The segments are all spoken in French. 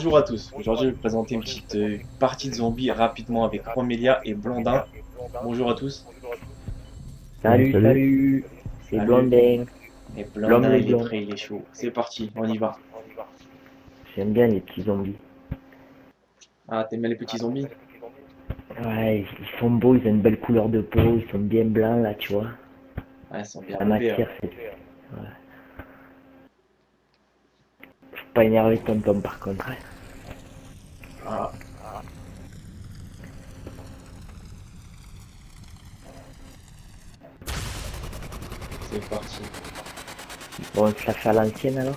Bonjour à tous, aujourd'hui je vais vous présenter une petite partie de zombies rapidement avec Romélia et Blondin. Bonjour à tous. Salut, Salut. salut, c'est Salut. Blondin, Et l'homme Blondin le il est blond. prêt, il est chaud. C'est parti, on y va. J'aime bien les petits zombies. Ah, t'aimes bien les petits zombies? Ouais, ils sont beaux, ils ont une belle couleur de peau, ils sont bien blancs là, tu vois. Ouais, ils sont bien Ça relevés. m'attire, c'est... Ouais. Faut pas énerver Tom par contre. Hein. Ah, c'est parti. Bon, ça fait à l'ancienne alors.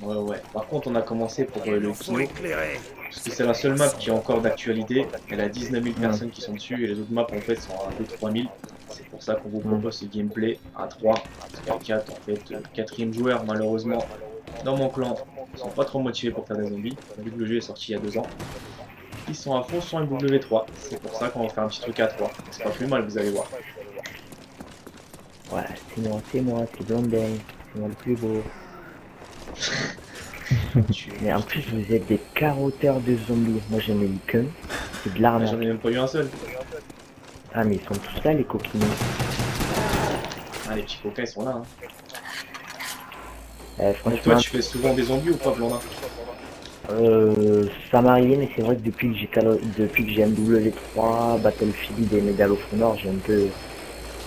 Ouais, ouais. Par contre, on a commencé pour le kilo. Parce que c'est la seule map qui est encore d'actualité. Elle a 19 000 Hmm, personnes qui sont dessus et les autres maps en fait sont à 2-3 000. C'est pour ça qu'on vous hmm. propose ce gameplay à 3. Parce qu'à 4, en fait, quatrième joueur, malheureusement, dans mon clan, ils sont pas trop motivés pour faire des zombies. Vu que le jeu est sorti il y a 2 ans. Ils sont à fond sur un W3. C'est pour ça qu'on va faire un petit truc à 3. C'est pas plus mal, vous allez voir. Ouais, c'est moi, c'est Blondin, c'est moi le plus beau. Tu... Mais en plus, vous êtes des carotteurs de zombies. Moi, j'en ai eu qu'un, c'est de Ah, j'en ai l'arnaque. même pas eu un seul. Ah, mais ils sont tous là, les coquinets. Ah, les petits coquins, ils sont là. Hein. Donc toi, Franchement, tu fais souvent des zombies ou pas, Blondin? Ça m'est arrivé, mais c'est vrai que depuis que j'ai un W3, Battlefield et Medal of Honor, j'ai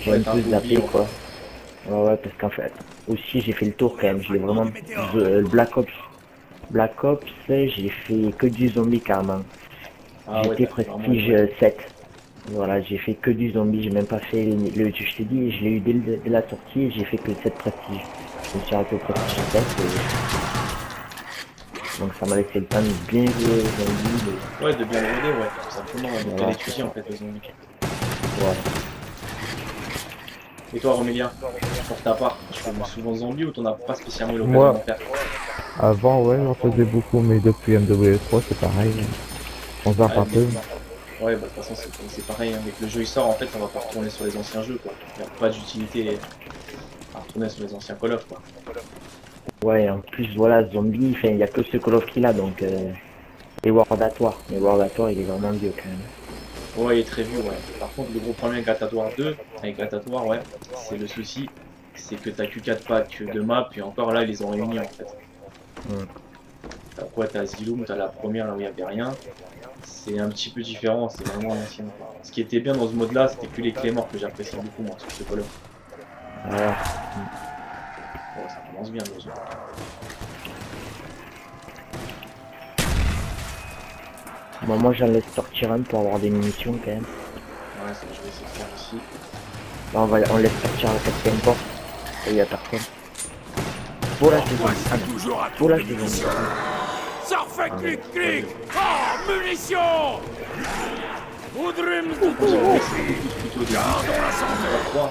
Ouais, un t'as un peu peu zappé oublié, quoi. Ouais, parce qu'en fait, aussi j'ai fait le tour quand même. Je l'ai vraiment. Black Ops, j'ai fait que du zombie carrément. Ah ouais, J'étais t'as fait vraiment les prestige vrais. 7. Voilà, j'ai fait que du zombie, j'ai même pas fait je t'ai dit, je l'ai eu dès la sortie et j'ai fait que 7 prestige. Je me suis arrêté au prestige 7 donc ça m'a laissé le temps de bien jouer aux zombies. Ouais, de bien le roder, ouais, tout simplement, de bien Voilà, c'est l'étudier ça. en fait, les zombies. Ouais. Et toi, Romélien, pour ta part, tu fais souvent zombie ou t'en as pas spécialement eu l'occasion Moi, d'en faire? avant, ouais, j'en faisais beaucoup, mais depuis MW3, c'est pareil. On zappe Ouais, un peu. ouais, bah, de toute façon, c'est pareil, hein. Dès que le jeu il sort, en fait, on va pas retourner sur les anciens jeux, quoi. Il n'y a pas d'utilité à retourner sur les anciens Call of, quoi. Ouais, en plus, voilà, zombie, enfin, il y a que ce Call of qui l'a, donc, et World at War. Mais World at War, il est vraiment vieux quand même. Ouais, il est très vieux, ouais. Par contre, le gros problème avec Gladiator 2, avec Gladiator, ouais, c'est le souci, c'est que t'as que 4 packs de maps, et encore là, ils les ont réunis, en fait. Hmm. T'as quoi? T'as Asylum, t'as la première, là où il n'y avait rien. C'est un petit peu différent, c'est vraiment à l'ancienne, quoi. Ce qui était bien dans ce mode-là, c'était que les clés morts que j'apprécie beaucoup, moi, sur ce Call of. Voilà. Oh, ça commence bien, le jeu. Bon, moi, j'en laisse sortir un pour avoir des munitions quand même. Ouais, ça, je vais essayer de faire ici. Là, on laisse sortir la quatrième porte, et il y a personne. Faut lâcher des zombies. Ah, non. Faut lâcher des zombies. Ça refait Ah, clic-clic. Oh, munitions. Voudrim Moi, j'aimerais que c'est beaucoup de couteaux de Garde la santé. pas 3.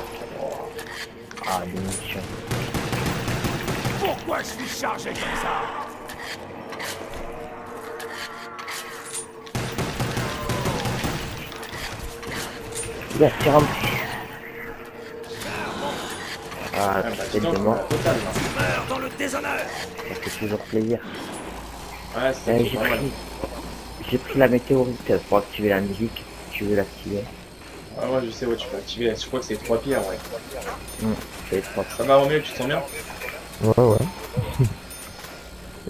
ah, des munitions. Pourquoi je suis chargé comme ça? Là, tire un... Ah, Ah, bah, dis tête donc, de on a mort, la totale, là. Meurs dans le déshonneur. ça fait toujours plaisir. Ouais, c'est J'ai pas mal. pris la météorite pour activer la musique, si tu veux l'activer. Ouais, ouais, je sais, ouais, tu peux activer. Je crois que c'est 3 pierres, ouais. C'est trop. Ça va, Roméo, tu te sens bien? Ouais, ouais.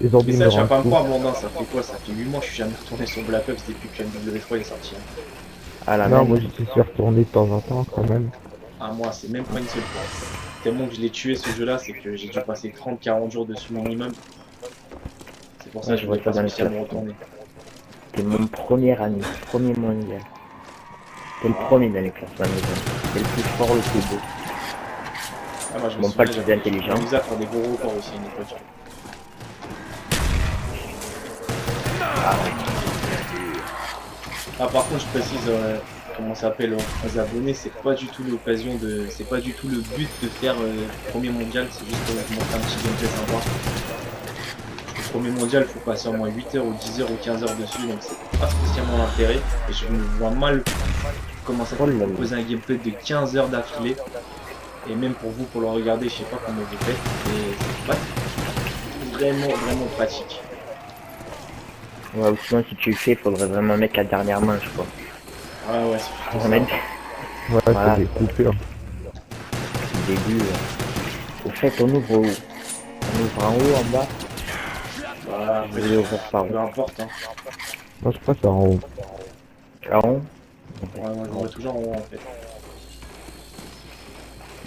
Les Mais zombies ça, me tu vas rendent pas me fou. croire, Blondin, ça fait quoi? Ça fait 8 mois que je suis jamais retourné sur Black Ops depuis que MW3 est sorti. Hein. Ah, la Non, même. moi, j'y suis retourné de temps en temps, quand même. Ah, moi, c'est même pas une seule fois. Tellement que je l'ai tué ce jeu-là, c'est que j'ai dû passer 30-40 jours dessus minimum. C'est pour ça Ouais, que je je vois voulais ça pas dans les spécialement classements. retourner. C'était mon premier année, premier mondial. C'était le premier dans les classements maison. C'était le plus fort, le plus beau. Ah, moi, je me Bon, pas souviens, le plus j'avais intelligent. m'amusé à faire des gros records aussi à une époque. Ah, par contre, je précise, comment ça s'appelle aux abonnés, c'est pas du tout l'occasion de. C'est pas du tout le but de faire premier mondial, c'est juste pour vous montrer un petit gameplay sympa. Le premier mondial, il faut passer au moins 8 heures ou 10 heures ou 15 heures dessus, donc c'est pas spécialement l'intérêt. Et je me vois mal comment ça Oh peut là là. proposer un gameplay de 15 heures d'affilée. Et même pour vous, pour le regarder, je sais pas comment vous faites, mais c'est pas vraiment pratique. Ouais, ou sinon si tu le fais, faudrait vraiment mettre la dernière manche quoi. Ouais, ouais, c'est plutôt ça. Mettre Ouais, Voilà. c'est des coupures. au début. Au fait, on ouvre où? On ouvre en haut, en bas? Voilà, Je après, vais ouvrir par peu où? importe, hein. Moi, je préfère en haut. En haut? Ouais, moi, je l'aurais toujours en haut, en fait.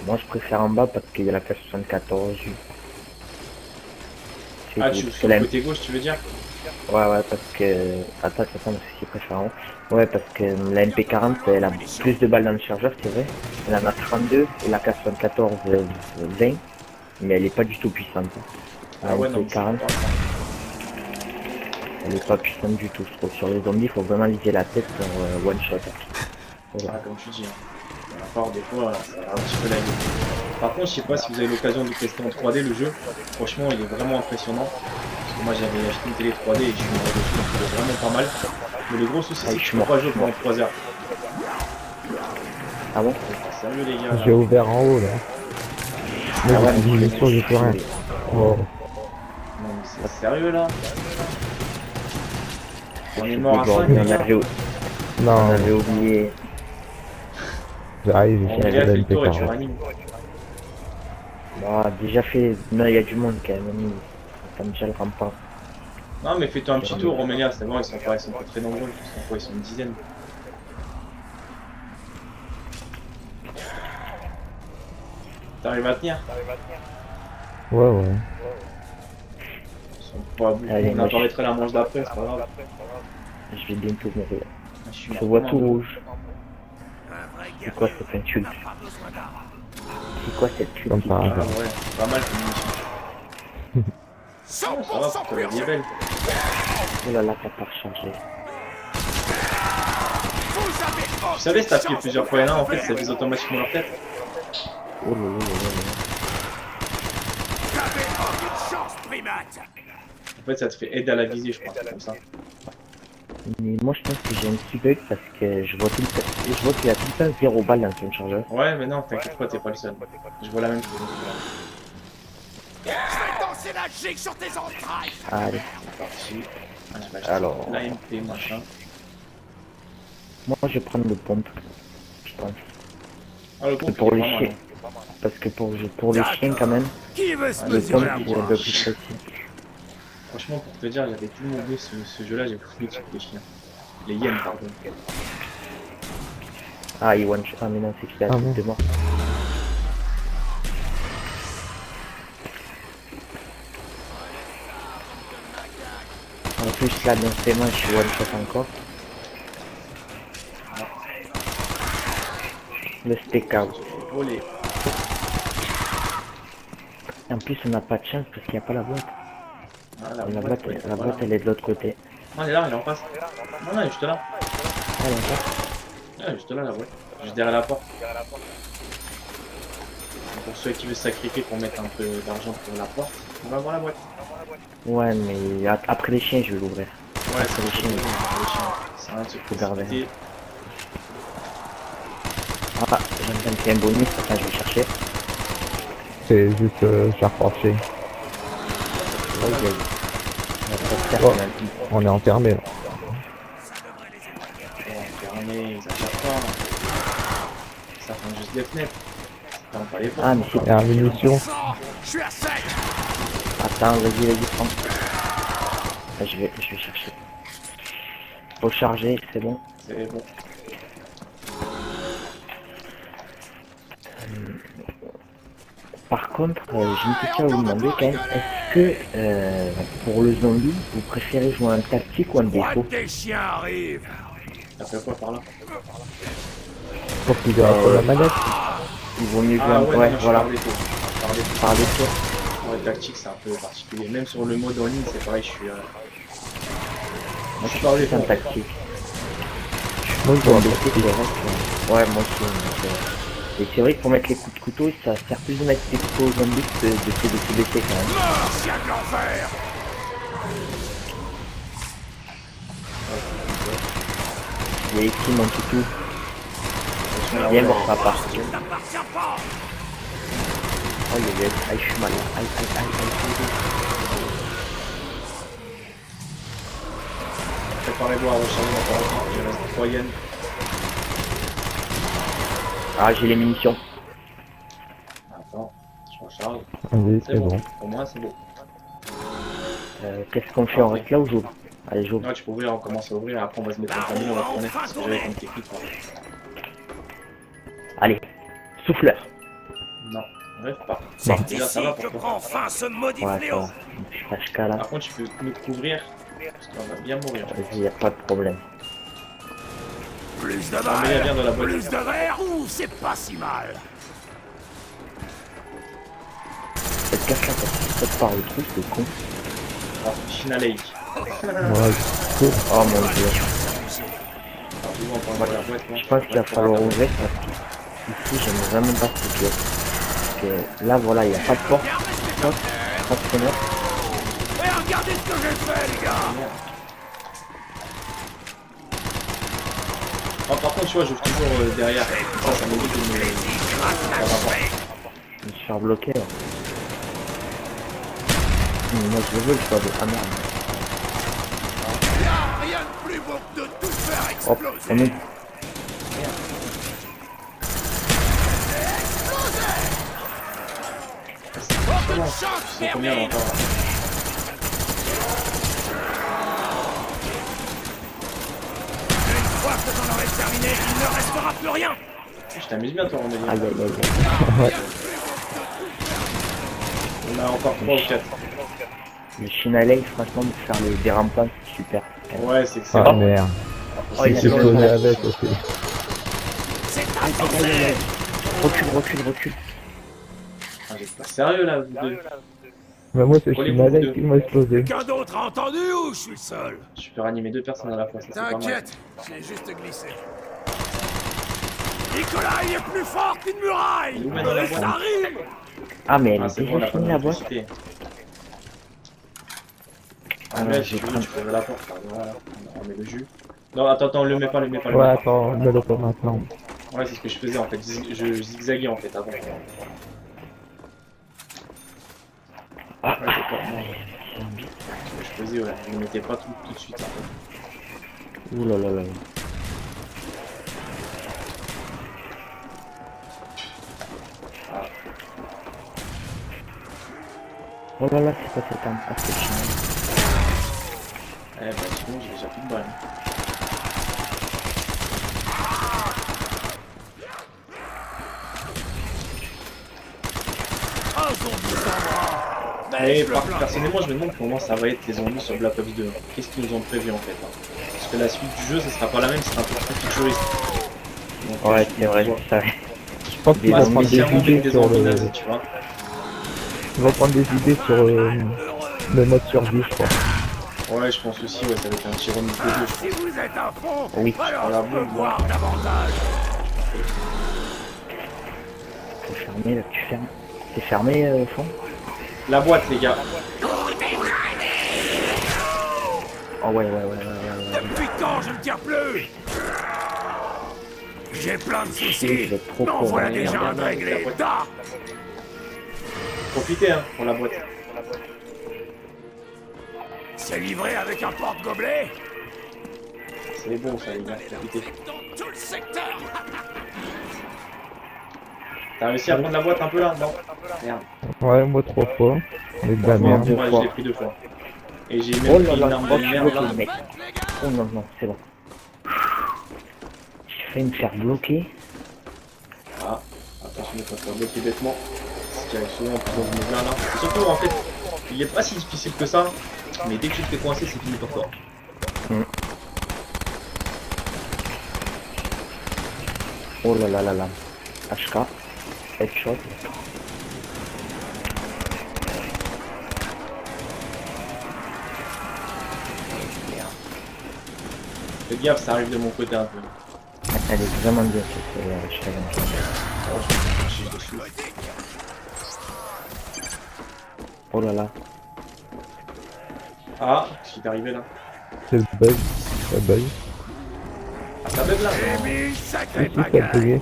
Moi je préfère en bas parce qu'il y a la classe 74. C'est Ah, tout. tu Parce que sur la- le côté gauche, tu veux dire? Ouais, ouais, parce que... Attends, parce que préfère en haut. Ouais, parce que la MP40, elle a plus de balles dans le chargeur, c'est vrai. Elle en a 32 et la classe 74, 20. Mais elle est pas du tout puissante. La Ah ouais, non, mais c'est MP40, pas ça. elle est pas puissante du tout, je trouve. Sur les zombies, il faut vraiment liser la tête pour one shot. Voilà. Ah, comme tu dis, hein. À part des fois, ça a un petit peu la gueule. Par contre, je sais pas si vous avez l'occasion de tester en 3D le jeu. Franchement, il est vraiment impressionnant. Parce que moi, j'avais acheté une télé 3D et je suis mort dessus, donc il est vraiment pas mal. Mais le gros souci, c'est que je peux pas jouer pendant 3 heures. Ah bon? Sérieux, les gars. Là. J'ai ouvert en haut, là. Mais Ah ouais, j'ai mais munitions, j'ai plus rien. Oh. Non, mais c'est sérieux là. On est Je mort à 5, aujourd'hui, les on gars. avait, on Non, avait oublié. j'arrive, On j'ai regarde la le tour et tu MP40. ranimes. Bah, déjà fait. Non, il y a du monde quand même. Ça me gêne pas. Non, mais fais-toi un petit tour, Romélia, c'est bon, ils sont pas très nombreux, ils sont une dizaine. T'arrives à tenir? Ouais, ouais. Ils sont pas beaucoup, Allez, on moi, apparaîtrait la manche d'après, c'est pas grave. Je vais bientôt mourir. Je suis Je mort vois comme tout un rouge. Un vrai C'est quoi guerrier cette insulte? n'a pas besoin d'armes. C'est quoi cette insulte? Comme par Ah hasard. ouais, pas mal comme mission. Ouais, ça va, pour toi, la vie est belle. Oh là là, t'as pas rechargé. Vous avez Tu savais, si t'appuies plusieurs fois L1, en fait, ça vise automatiquement leur tête. Oh là là là là. Vous avez aucune chance, primate. En fait, ça te fait aider à la viser, je crois, comme ça. Mais moi je pense que j'ai un petit bug parce que je vois qu'il y a tout le temps 0 balles dans son chargeur. Ouais, mais non, t'inquiète pas, t'es pas le seul. Je vois la même chose. Je vais danser la gigue sur tes entrailles. Allez, C'est parti. Ah, je vais acheter Alors. la MP, machin. moi je vais prendre le pompe. Je pense. Ah, le pompe, Pour il est les vraiment chiens. mal. Parce que pour les chiens quand même, Qui veut se Ah, le mesurer pompe à il est un moi peu plus précis. Franchement, pour te dire, j'avais tellement oublié ce jeu-là, j'ai pris le truc des chiens. Les hyènes, pardon. Ah, il one shot. Ah, mais non, c'est qu'il a Ah tout bon. de mort. En plus, là, dans ses mains, je suis one shot encore. Le steak out. Volé. En plus, on n'a pas de chance parce qu'il n'y a pas la boîte. Ah, La ouais, boîte, ouais, la voilà. boîte, elle est de l'autre côté. Non, elle est là, elle est en face. Non, non, elle est juste là. Ah, elle est encore. Ouais, elle est juste là, la boîte. Juste derrière la porte. Pour ceux qui veulent se sacrifier pour mettre un peu d'argent pour la porte, on va voir la boîte. Ouais, mais après les chiens, je vais l'ouvrir. Ouais, c'est les chiens. C'est un de se Faut garder. précipiter. Ah, j'aime bien qu'il y ait un bonus, enfin, je vais chercher. C'est juste charpenté. Ouais, il y a- il y a pas de carte, Oh. on a dit. On est enfermé là. Bon, fermé, ça cherche pas. Ça ferme juste des fenêtres. Ça ferme pas les portes. Ah, mais c'est... Il y a une munition. Je suis à sec. Attends, vas-y, prends. Ah, je vais chercher. Faut charger, c'est bon. C'est bon. Par contre, j'ai une question à vous demander quand même. Est-ce que, pour le zombie, vous préférez jouer en tactique ou en Roi défaut? des chiens arrive. T'as fait quoi par là? Faut qu'il ait un peu la manette. Il vaut mieux jouer Ah en... ouais, Ouais, non, je voilà. parlais tout. Je parlais tout. Par défaut. Ouais, tactique, c'est un peu particulier. Même sur le mode en ligne, c'est pareil, je suis. Moi, je je suis suis par plus en défaut. tactique. Moi, je En vois un défaut, peu. c'est vrai que... Ouais, moi aussi. Et c'est vrai que pour mettre les coups de couteau, ça sert plus de mettre des couteaux aux zombies que de tout baisser quand même. Mort, chien de l'enfer. Il y a ici mon toutou. Viens voir papa. Tu ne t'appartiens pas. Aïe aïe aïe, aïe, je suis malade. Aïe aïe aïe aïe aïe. préparez voir recharger dans pas longtemps. Il reste 3 yens. Ah, j'ai les munitions. Attends, je recharge. Allez, c'est bon. Pour moi, c'est bon. Qu'est-ce qu'on fait? On reste là ou j'ouvre? Allez, j'ouvre. Ouais, tu peux ouvrir, on commence à ouvrir. Après, on va se mettre en famille, on va tourner. Parce que j'avais comme technique. Allez, souffleur. Non, rêve pas. C'est Bon, déjà, ça ici va que pour toi. prend fin ce maudit Ouais, ça fléau. va. Je suis HK là. Par contre, tu peux nous couvrir. Parce qu'on va bien mourir. Vas-y, y'a pas de problème. Plus de On met bien balles, dans la boîte. plus de verre, ouh, c'est pas si mal. Faites gaffe là, parce que ça part le truc, c'est con. Alors, China Lake. Ouais, Oh mon dieu. Alors, du coup, on prend la boîte. Je pense qu'il va falloir ouvrir parce que ici, j'aime vraiment pas ce pièce. Parce que là, voilà, il n'y a pas de porte, pas de fenêtre. Et regardez ce que j'ai fait, les gars. Oh, par contre, tu vois, j'ouvre toujours derrière. Ça m'évite de me. Ça va pas. Je me suis faire bloquer là. Moi, je veux le choix de. Ah merde. Y'a rien de plus beau que de tout faire Hop, on exploser. est. Beaucoup de chance, C'est combien Mervyn. encore? Une fois que j'en aurai terminé, il ne restera plus rien. Je t'amuse bien, toi, Romélie. Aïe aïe aïe. On a encore 3 ou 4. Le Chinalei, franchement, de faire des rampants, c'est super. Ouais, c'est Ah excellent. merde. Oh, il a J'ai fait posé le avec aussi. C'est Aïe aïe aïe aïe. Recule, recule, recule. Ah, j'ai pas sérieux là, vous deux. Mais moi, c'est Relève-vous Chinalek deux. qui m'a explosé. Quelqu'un d'autre a entendu ou je suis le seul? Je peux ranimer 2 personnes à la fois, ça c'est pas mal. T'inquiète, j'ai juste glissé. Nicolas, il est plus fort qu'une muraille. Il nous met dans la Et boîte. ça rime. Ah, mais elle Ah, est c'est bon, on déjà a pas finie la boîte. d'électricité. Ah Ah, non, mais j'ai j'ai pris. voulu, tu peux ouvrir la porte. Là. Voilà, on met le jus. Non, attends, le mets pas, le mets pas. Ouais, attends, mets-le pas maintenant. Ouais, c'est ce que je faisais en fait. Je zigzaguais en fait avant. Ah, Ouais, c'est pas mal. Ce que je faisais, ouais. Je ne mettais pas tout de suite en fait. ouh là là là. Ah. Oh là là, c'est pas cette arme. Ah, c'est Chinalei. Eh bah, sinon, j'ai déjà plus de balles. Un zombie sans bras. Et Mais je le plains. personnellement, je me demande comment ça va être les zombies sur Black Ops 2. Qu'est-ce qu'ils nous ont prévu en fait hein. Parce que la suite du jeu, ce sera pas la même, ce sera un peu plus futuriste. Donc, Ouais, je c'est vrai, vois ça. Je pense qu'il pas va prendre des spécialement avec idées des sur zombies le... nazis, tu vois. Il va prendre des idées sur le mode survie, je crois. Ouais, je pense aussi, ouais, ça va être un petit remix de jeu, je Si vous êtes à fond, Oui. alors Voilà, je peux bon, voir davantage. Faut fermer là, tu fermes. C'est fermé au fond? pense. La boîte, les gars. Oh ouais. Depuis quand je ne tire plus? J'ai plein de Je soucis. vais être trop Non, con, voilà hein, déjà merde, un de réglé. merde. Da. Profitez, hein, pour la boîte. C'est livré avec un porte-gobelet. C'est bon, ça, les gars, profitez. Dans tout le secteur. T'as réussi à prendre la boîte un peu là? Non. Merde. Ouais, moi 3 fois. Mais de la Moi, merde. moi, je l'ai pris 2 fois. Et j'ai Oh même là pris là, une arme oh, de je suis merde bloqué, là. le mec. Oh non, non, c'est bon. J'ai failli me faire bloquer. Ah, attention de ne pas se faire bloquer bêtement. Ce qui arrive souvent dans ce monde-là. Là. Et surtout, en fait, il n'est pas si difficile que ça. Mais dès que tu te fais coincer, c'est fini pour toi. Oh là là là là. HK. Headshot. Fais gaffe, ça arrive de mon côté un peu. Elle est vraiment bien cette HK. Je suis dessus. Oh là là. Ah, qu'est-ce qui t'est arrivé là? C'est le bug. Ça bug. Ah, ça bug là? J'ai mis une Si, sacrée si, ça a pagaille. bugué.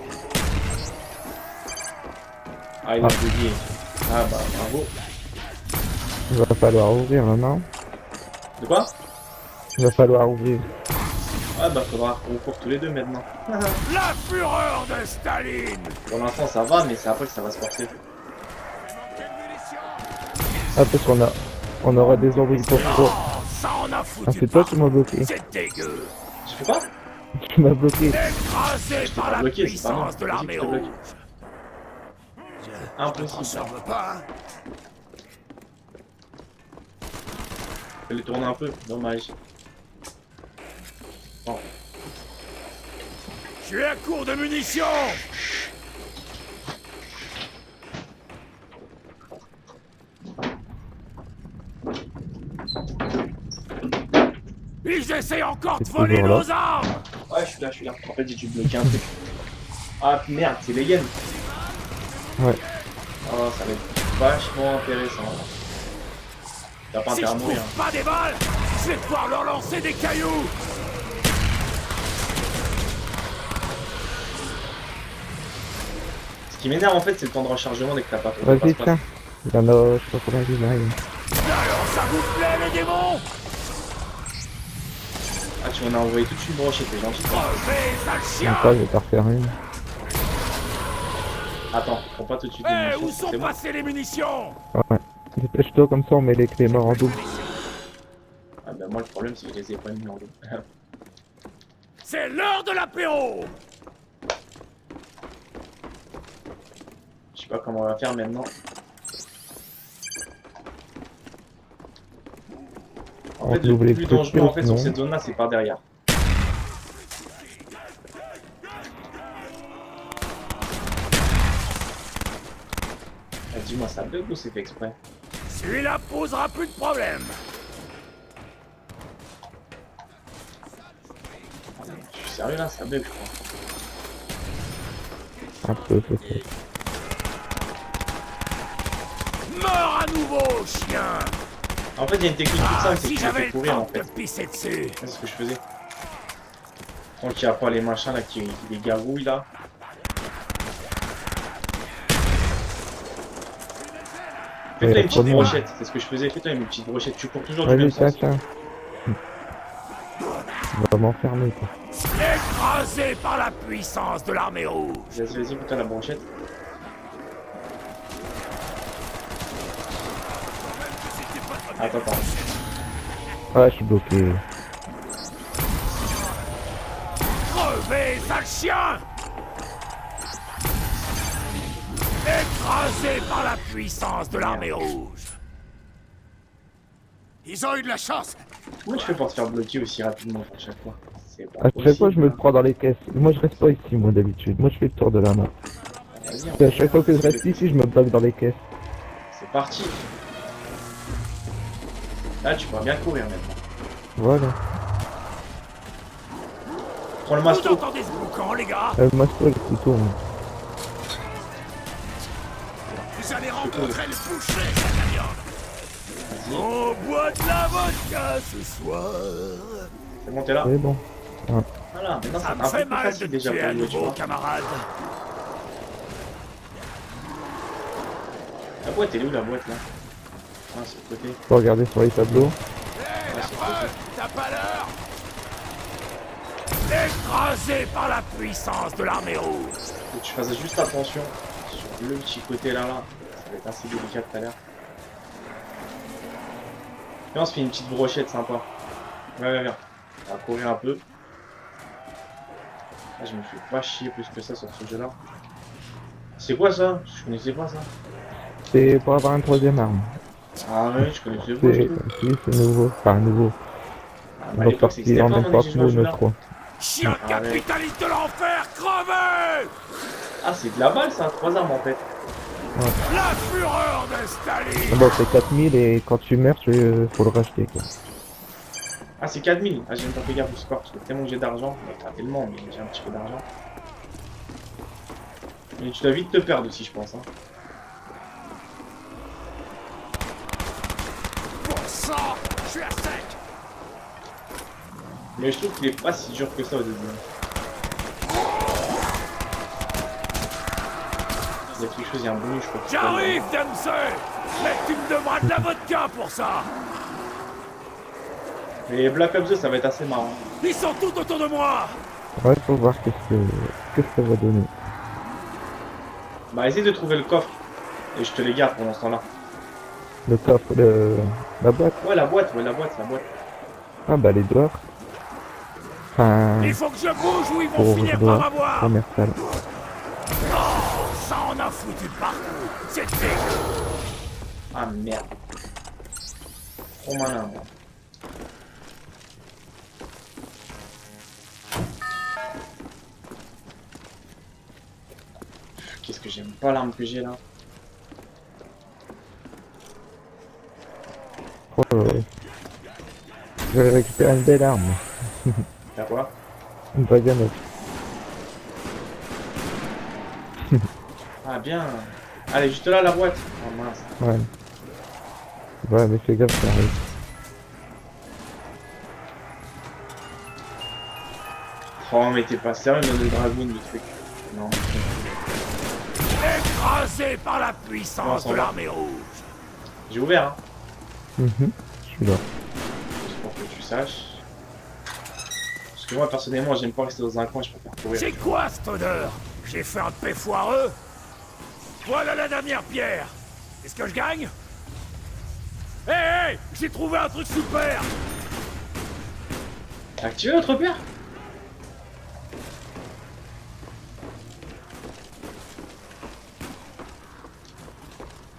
Ah, il a bugué. Ah bah, bravo. Il va falloir ouvrir maintenant. De quoi? Il va falloir ouvrir. Ah bah faudra qu'on court tous les deux maintenant. La fureur de Staline. Pour l'instant ça va, mais c'est après que ça va se forcer. Ah, parce on aura des envoyés pour toi. Oh, ça en a foutu. Ah, c'est toi qui m'as bloqué. C'est dégueu. Je fais pas. Tu m'as bloqué. Écrasé par la bloqué, c'est pas moi. puissance de l'armée Vas-y, je te bloque. rouge. Impossible. Ça veut pas. Hein. Je vais les tourner un peu, dommage. Bon. Je suis à court de munitions. Ils essaient encore de C'est voler toujours là. nos armes. Ouais, je suis là. En fait, j'ai dû bloquer un truc. Ah merde, c'est les yens. Ouais. Oh, ça va être vachement intéressant. Là. T'as pas Si intérêt je à mourir. trouve pas des balles, je vais pouvoir leur lancer des cailloux. Ce qui m'énerve en fait, c'est le temps de rechargement dès que t'as pas ton Vas-y, passe-passe. tiens. Il y en a, je sais pas combien il y en a. Alors ça vous plaît les démons? Ah, tu m'en as envoyé tout de suite broché, t'es gentil. Crevez, sale Comme chien. ça, je vais pas refaire une. Attends, prends pas tout de suite Eh, les où munitions, sont c'est bon. passées les munitions? Ouais. Dépêche-toi, comme ça, on met les clés morts en double. Ah bah moi le problème c'est que je les ai pas mis en dos. C'est l'heure de l'apéro. Je sais pas comment on va faire maintenant. En On fait, peut le ouvrir plus les trucs, dangereux en fait sur sinon. cette zone là c'est par derrière. Ah, dis-moi ça bug ou c'est fait exprès? Celui-là posera plus de problème. Je suis sérieux là, ça bug je crois. Un peu, peut-être. Meurs à nouveau, chien. En fait il y a une technique toute Ah, simple, c'est si que tu me j'avais fais le courir temps en de fait. te pisser dessus. C'est ce que je faisais. Tant qu'il n'y a pas les machins là qui les gargouilles là. Fais-toi Ouais, une petite trop bien. brochette, c'est ce que je faisais, fais-toi une petite brochette, tu cours toujours du même Vas-y, tiens, sens. tiens. On va m'enfermer, quoi. Écrasé par la puissance de l'armée rouge. Vas-y, fais-toi la brochette. Attends. Ah, je suis bloqué. Crevez, sale chien. Écrasé par la puissance de l'armée rouge. Ils ont eu de la chance. Comment tu fais pour te faire bloquer aussi rapidement à chaque fois? C'est pas À chaque fois, je me possible. prends dans les caisses. Moi, je reste pas ici, moi, d'habitude. Moi, je fais le tour de la map. Vas-y, Et à chaque fois que je reste ici, je me bloque dans les caisses. c'est parti. Là, tu pourras bien courir maintenant. Voilà. Prends le Vous masto. entendez ce boucan, les gars? Le masto, le couteau. Vous allez rencontrer le boucher, cette viande. On boit de la vodka ce soir. C'est bon, t'es là. C'est bon. Voilà, maintenant Ça c'est me un peu fait plus mal de facile déjà tuer pour à jouer, tu nouveau, vois. camarade. La boîte, elle est où la boîte là? Ah, c'est le côté. Faut regarder sur les tableaux. Hé, la preuve, t'as pas l'heure. Écrasé par la puissance de l'armée rouge. Faut que tu fasses juste attention sur le petit côté là. Ça va être assez délicat tout à l'heure. Et on se fait une petite brochette sympa. Viens. On va courir un peu. Là, je me fais pas chier plus que ça sur ce jeu là. C'est quoi ça? Je connaissais pas ça. C'est pour avoir une troisième arme. Ah ouais, je connaissais pas du C'est tout. si, c'est nouveau. Enfin, nouveau. Ah, Ils bah, à ont l'époque, c'est sorti en pas même mon temps que Digimon nous, jeu, le là. 3. Chien Ah, ouais. capitaliste de l'enfer, crevez. Ah, c'est de la balle ça, 3 armes en fait. La fureur de Staline. Bon, c'est 4000 et quand tu meurs, faut le racheter, quoi. Ah, c'est 4000. Ah, j'ai même pas fait gaffe au score parce que tellement que j'ai d'argent. Pas tellement, mais j'ai un petit peu d'argent. Mais tu dois vite te perdre aussi, je pense. Hein. Bon sang, je suis à sec. Mais je trouve qu'il est pas si dur que ça au début. Il y a quelque chose, il y a un bonus, je crois. J'arrive, Dempsey. Mais tu me devras de la vodka pour ça. Mais Black Ops 2, ça va être assez marrant. Ils sont tout autour de moi. Ouais, faut voir qu'est-ce que ça va donner. Bah, essaye de trouver le coffre. Et je te les garde pendant ce temps-là. Le coffre, la boîte. Ouais, la boîte, la boîte. Ah bah les doigts. Enfin, Il faut que je bouge ou ils vont pour finir par doigts m'avoir. commercial. Ça en a foutu partout. C'est dégueu. Ah merde. Trop malin, moi. Qu'est-ce que j'aime pas l'arme que j'ai là. Oh, je vais récupérer une belle arme. T'as quoi? Une baïonnette. Ah bien. Allez, juste là la boîte. Oh mince. Ouais. Ouais, mais fais gaffe, ça arrive. Oh mais t'es pas sérieux de le dragoon du truc. Non. Écrasé par la Non, puissance ça de va. l'armée rouge. J'ai ouvert hein. Je suis là. Juste pour que tu saches. Parce que moi personnellement j'aime pas rester dans un coin, je préfère courir. C'est quoi cette odeur? J'ai fait un paix foireux. Voilà la dernière pierre. Est-ce que je gagne? Hé, hé, j'ai trouvé un truc super. T'as activé notre pierre?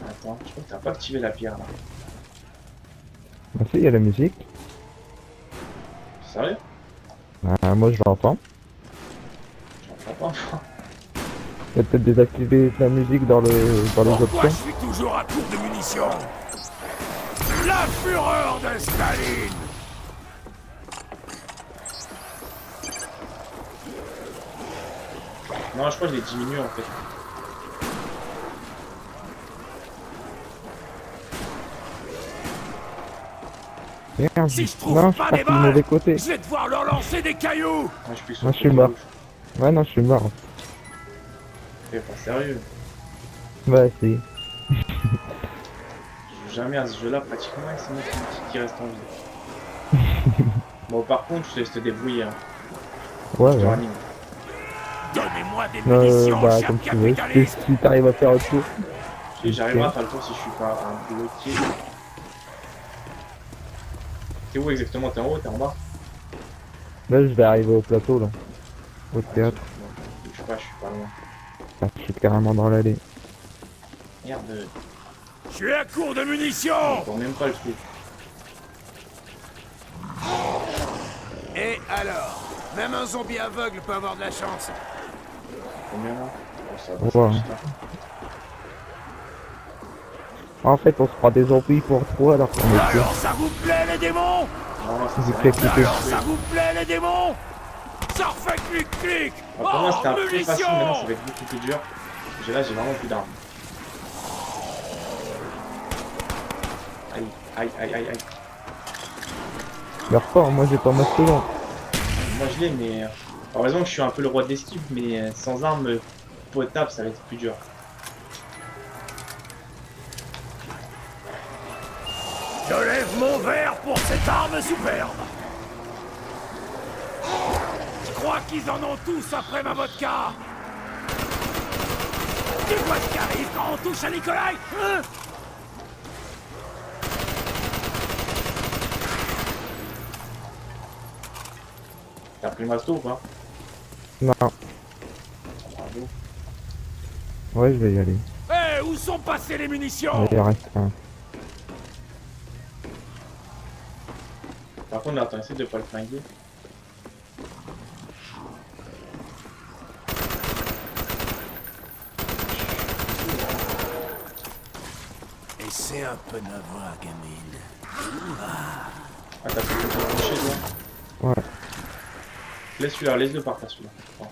Attends, je crois que t'as pas activé la pierre là. Ah si, il y a la musique. Sérieux? Ah, moi je l'entends. J'en crois pas. Il y a peut-être désactivé la musique dans les Pourquoi je options. suis toujours à court de munitions? La fureur de Staline. Non, je crois que je l'ai diminué en fait. Merde. Si je trouve Non, je suis pas parti des du mauvais balles, côté. je vais devoir leur lancer des cailloux. Moi je suis sur Moi le je suis côté mort. gauche. Ouais, non, je suis mort. T'es pas sérieux. Ouais, si. Je joue jamais à ce jeu-là pratiquement et c'est moi qui reste en vie. Bon par contre, je te laisse te débrouiller. Hein. Ouais, Je te ouais. ranime. Donnez-moi des munitions, Bah, cher comme tu veux. Si, capitaliste. si t'arrives à faire le tour. J'arriverai à faire le tour si je suis pas un bloqué. T'es où exactement? T'es en haut? T'es en bas? Là, je vais arriver au plateau, là. Au théâtre. Je sais pas, je suis pas loin. Ah, je suis carrément dans l'allée. Merde, Je suis à court de je munitions. comprends même pas le truc. Et alors? Même un zombie aveugle peut avoir de la chance. Combien là? Oh, ça va, Ouais. c'est juste là. En fait, on se prend des zombies pour 3 alors qu'on est deux. Alors ça vous plaît les démons? Non, ça J'ai c'est fait rien. couper. Alors ça vous plaît les démons? Ça refait clic-clic. Alors, pour moi c'était un peu munitions. facile, maintenant ça va être beaucoup plus dur. Là j'ai vraiment plus d'armes. Aïe, aïe, aïe, aïe, aïe. Meurs pas, moi j'ai pas ma seconde. Moi je l'ai, mais heureusement que je suis un peu le roi de l'esquive, mais sans armes potables ça va être plus dur. Je lève mon verre pour cette arme superbe. Je crois qu'ils en ont tous après ma vodka. Tu vois ce qui arrive quand on touche à Nikolai, hein? T'as pris le masto ou pas? Non. Bravo. Ouais, je vais y aller. Eh, où sont passées les munitions? Il en reste un. Par contre là, attends, essaie de pas le flinguer. Et c'est un peu navrant, gamine. Ah t'as fait le toucher toi? Ouais. Laisse celui-là, laisse-le par terre celui-là. Bon.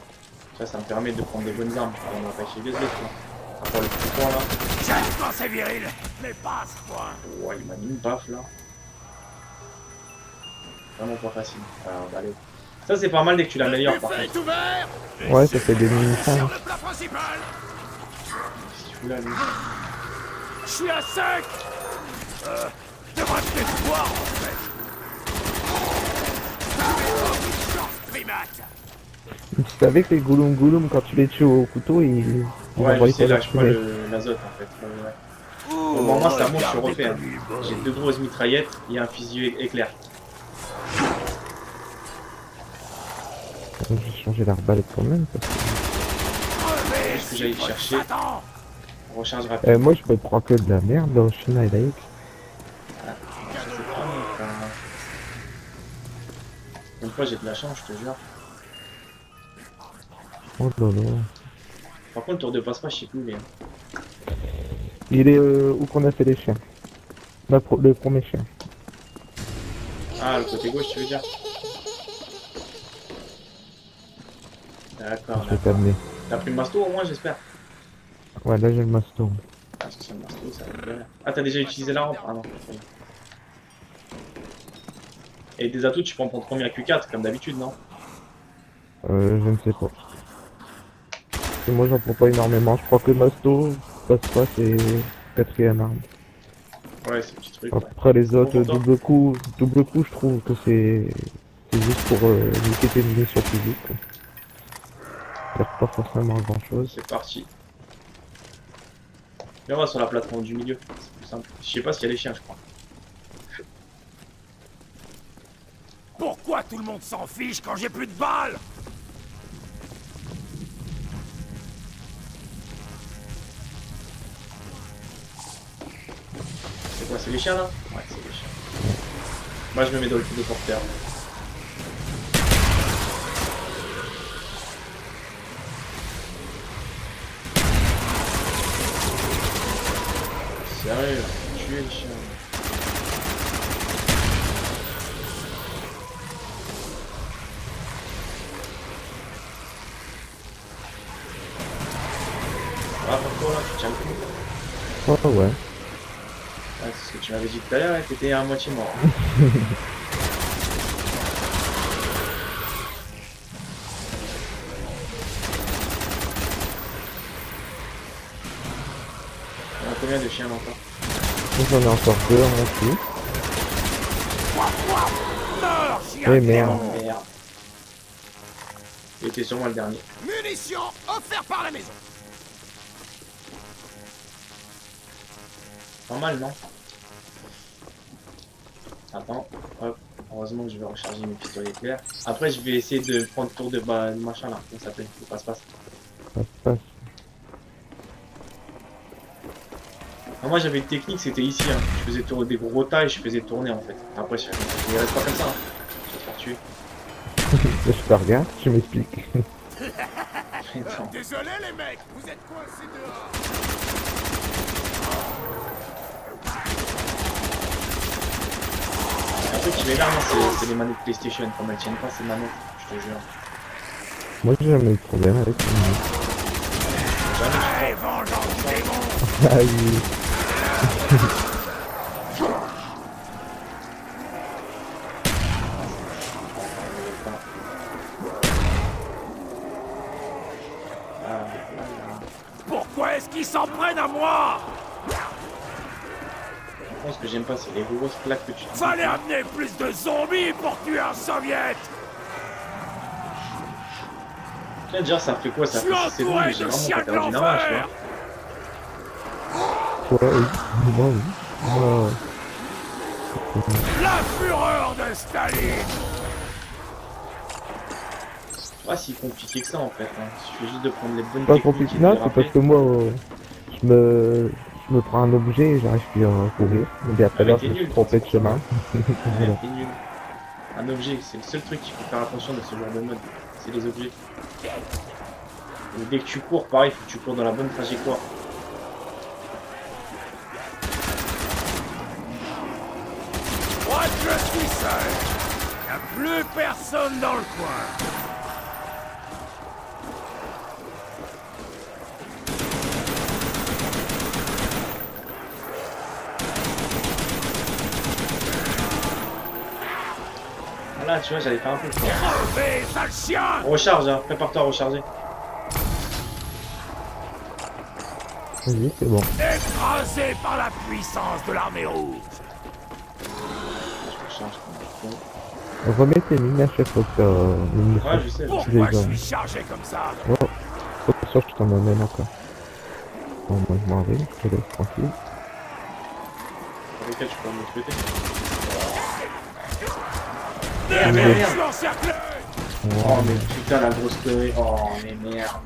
Ça me permet de prendre des bonnes armes. Alors, on va pas chier, laisse-le celui-là. Après le petit point là. J'aime quand c'est viril, mais pas à ce point. Ouais, il m'a mis une baffe là. Vraiment pas facile. Alors, on va aller. Ça c'est pas mal dès que tu l'améliores par Le buffet contre. est ouvert. Ouais, ça fait des Sur munitions. le plat principal. Qu'est-ce qu'il fout là lui? Je suis à sec. Je devrais peut-être boire en fait. primate. Tu savais que les Gouloum Gouloum, quand tu les tues au couteau, ils Ouais, envoient je sais, sur là, leur je crois fumée. l'azote en fait. Ouais, ouais. Au moment, ça monte, je suis refait. Hein. J'ai 2 grosses mitraillettes et un fusil éclair. Je vais changer l'arbalète quand même. Parce que... Juste que j'aille chercher. Recharge rapide. Moi, je me prends que de la merde dans China et Laïc. Ah, je sais pas, mais enfin... Une fois, j'ai de la chance, je te jure. Oh là là. Par contre, le tour de passe-passe, je sais plus où il est. Il est où qu'on a fait les chiens. Le premier chien. Ah, le côté gauche, tu veux dire? D'accord, Je vais d'accord. t'amener. T'as pris le masto au moins, j'espère? Ouais, là j'ai le masto. Ah, parce que c'est le masto, ça va être galère. Ah, t'as déjà utilisé la rampe? Ah non. Et des atouts, tu prends ton premier Q4, comme d'habitude, non? Je ne sais pas. Et moi j'en prends pas énormément. Je crois que le masto, passe pas, c'est quatrième arme. Ouais, c'est un petit truc. Ouais. Après les autres, Bon, pour toi. double coup, je trouve que c'est juste pour niquer tes munitions plus vite. Quoi. Ça sert pas forcément à grand chose. C'est parti. Et on va sur la plateforme du milieu. C'est plus simple. Je sais pas s'il y a les chiens, je crois. Pourquoi tout le monde s'en fiche quand j'ai plus de balles? C'est quoi, c'est les chiens là? Ouais, c'est les chiens. Moi, je me mets dans le coup de porteur. Sérieux, tuer les chiens. Ah, pourquoi là, tu tiens le coup? Oh ouais. Ouais, c'est ce que tu m'avais dit tout à l'heure, et t'étais à moitié mort. On a combien de chiens encore? J'en ai encore deux en dessous. Meurs, chien Eh de merde. Oh merde. Il était sûrement le dernier. Munitions offertes par la maison. Pas mal, non? Attends, hop. Heureusement que je vais recharger mes pistolets clairs. Après, je vais essayer de prendre le tour de machin là. Comment ça s'appelle? Le passe-passe. Ça se passe. Ah, moi, j'avais une technique, c'était ici. Hein. Je faisais tourner des gros tas et je faisais tourner en fait. Après, je reste pas comme ça. Hein. Je vais te faire tuer. Je te regarde, tu m'expliques. Attends. Désolé les mecs, vous êtes coincés dehors. Un truc qui m'énerve, moi, c'est les manettes PlayStation. Quand elles tiennent pas ces manettes, je te jure. Moi j'ai jamais eu de problème avec ça. Jamais Hey, vengeance du démon! Ah oui. Pourquoi est-ce qu'ils s'en prennent à moi? Je pense que j'aime pas, c'est les grosses plaques que tu te Fallait amener plus de zombies pour tuer un soviet! Là, déjà, ça fait quoi? Ça Je fait suis 6 secondes, mais entouré j'ai de vraiment chiens pas de perdu la main, tu l'enfer! vois. Ouais, oui. Moi oui. Moi, La fureur de Staline! C'est pas si compliqué que ça en fait. Hein. Il suffit juste de prendre les bonnes pas techniques compliqué et de là, les c'est rappeler. parce que moi, je me prends un objet et j'arrive plus à courir. Mais après là, t'es je me suis nul, trompé de c'est pour ça. chemin. Ouais, Voilà. t'es nul. Un objet, c'est le seul truc qu'il faut faire attention dans ce genre de mode. C'est les objets. Et dès que tu cours, pareil, il faut que tu cours dans la bonne trajectoire. Moi, je suis seul! Y'a plus personne dans le coin! Voilà, tu vois, j'avais fait un peu. Crevez, sale chien! Recharge, hein. Prépare-toi à recharger. Vas-y, c'est bon. Écrasé par la puissance de l'armée rouge! Je recharge comme un con. Remets tes mines à chaque fois que t'as une mission. Ouais, je sais. Pourquoi je hommes. suis chargé comme ça? Oh, faut sûr que je t'en amène encore. Bon, moi je m'en vais, je te laisse tranquille. Sur lesquels je peux me côté. Merde, merde. je suis encerclé! Oh, mais putain, la grosse connerie. Oh, mais merde.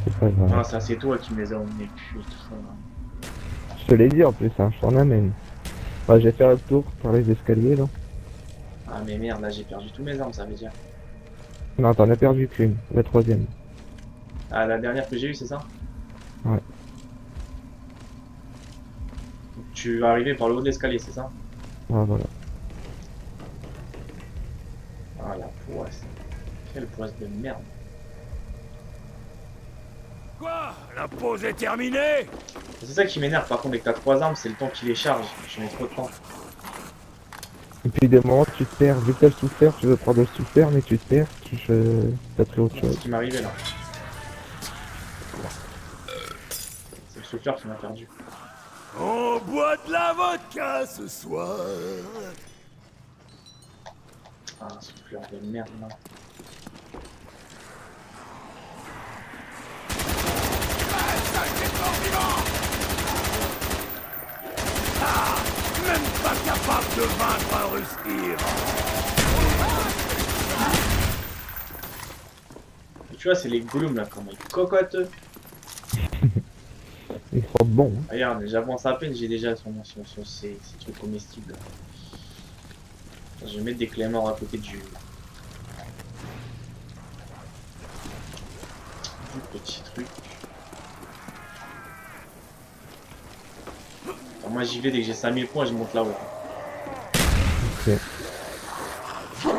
C'est pas grave. Ah, ça, c'est toi qui me les as emmenés, putain. Je te l'ai dit en plus, hein, je t'en amène. Bah, j'ai fait un tour par les escaliers là. Ah, mais merde, là, j'ai perdu tous mes armes, ça veut dire. Non, t'en as perdu qu'une, la troisième. Ah, la dernière que j'ai eue, c'est ça? Ouais. Tu vas arriver par le haut de l'escalier, c'est ça? Ah, voilà. Ah, la poisse. Quelle poisse de merde. Quoi? La pause est terminée? C'est ça qui m'énerve, par contre, dès que t'as 3 armes, c'est le temps qui les charge. Je mets trop de temps. Et puis des moments tu te perds, vu que t'as le souffert, tu veux prendre le souffert, mais tu te perds, t'as pris autre C'est chose. ce qui m'est arrivé là. C'est le souffleur qui m'a perdu. On boit de la vodka ce soir. Ah, souffleur de merde, non. Même pas capable de vaincre un russe. Et tu vois, c'est les golems là, comment ils cocotent. Ils sont bons. Hein. Regarde, j'avance à peine, j'ai déjà ces trucs comestibles. Je vais mettre des clés morts à côté du petit truc. Alors moi j'y vais dès que j'ai 5000 points, je monte là-haut. Ok. Pour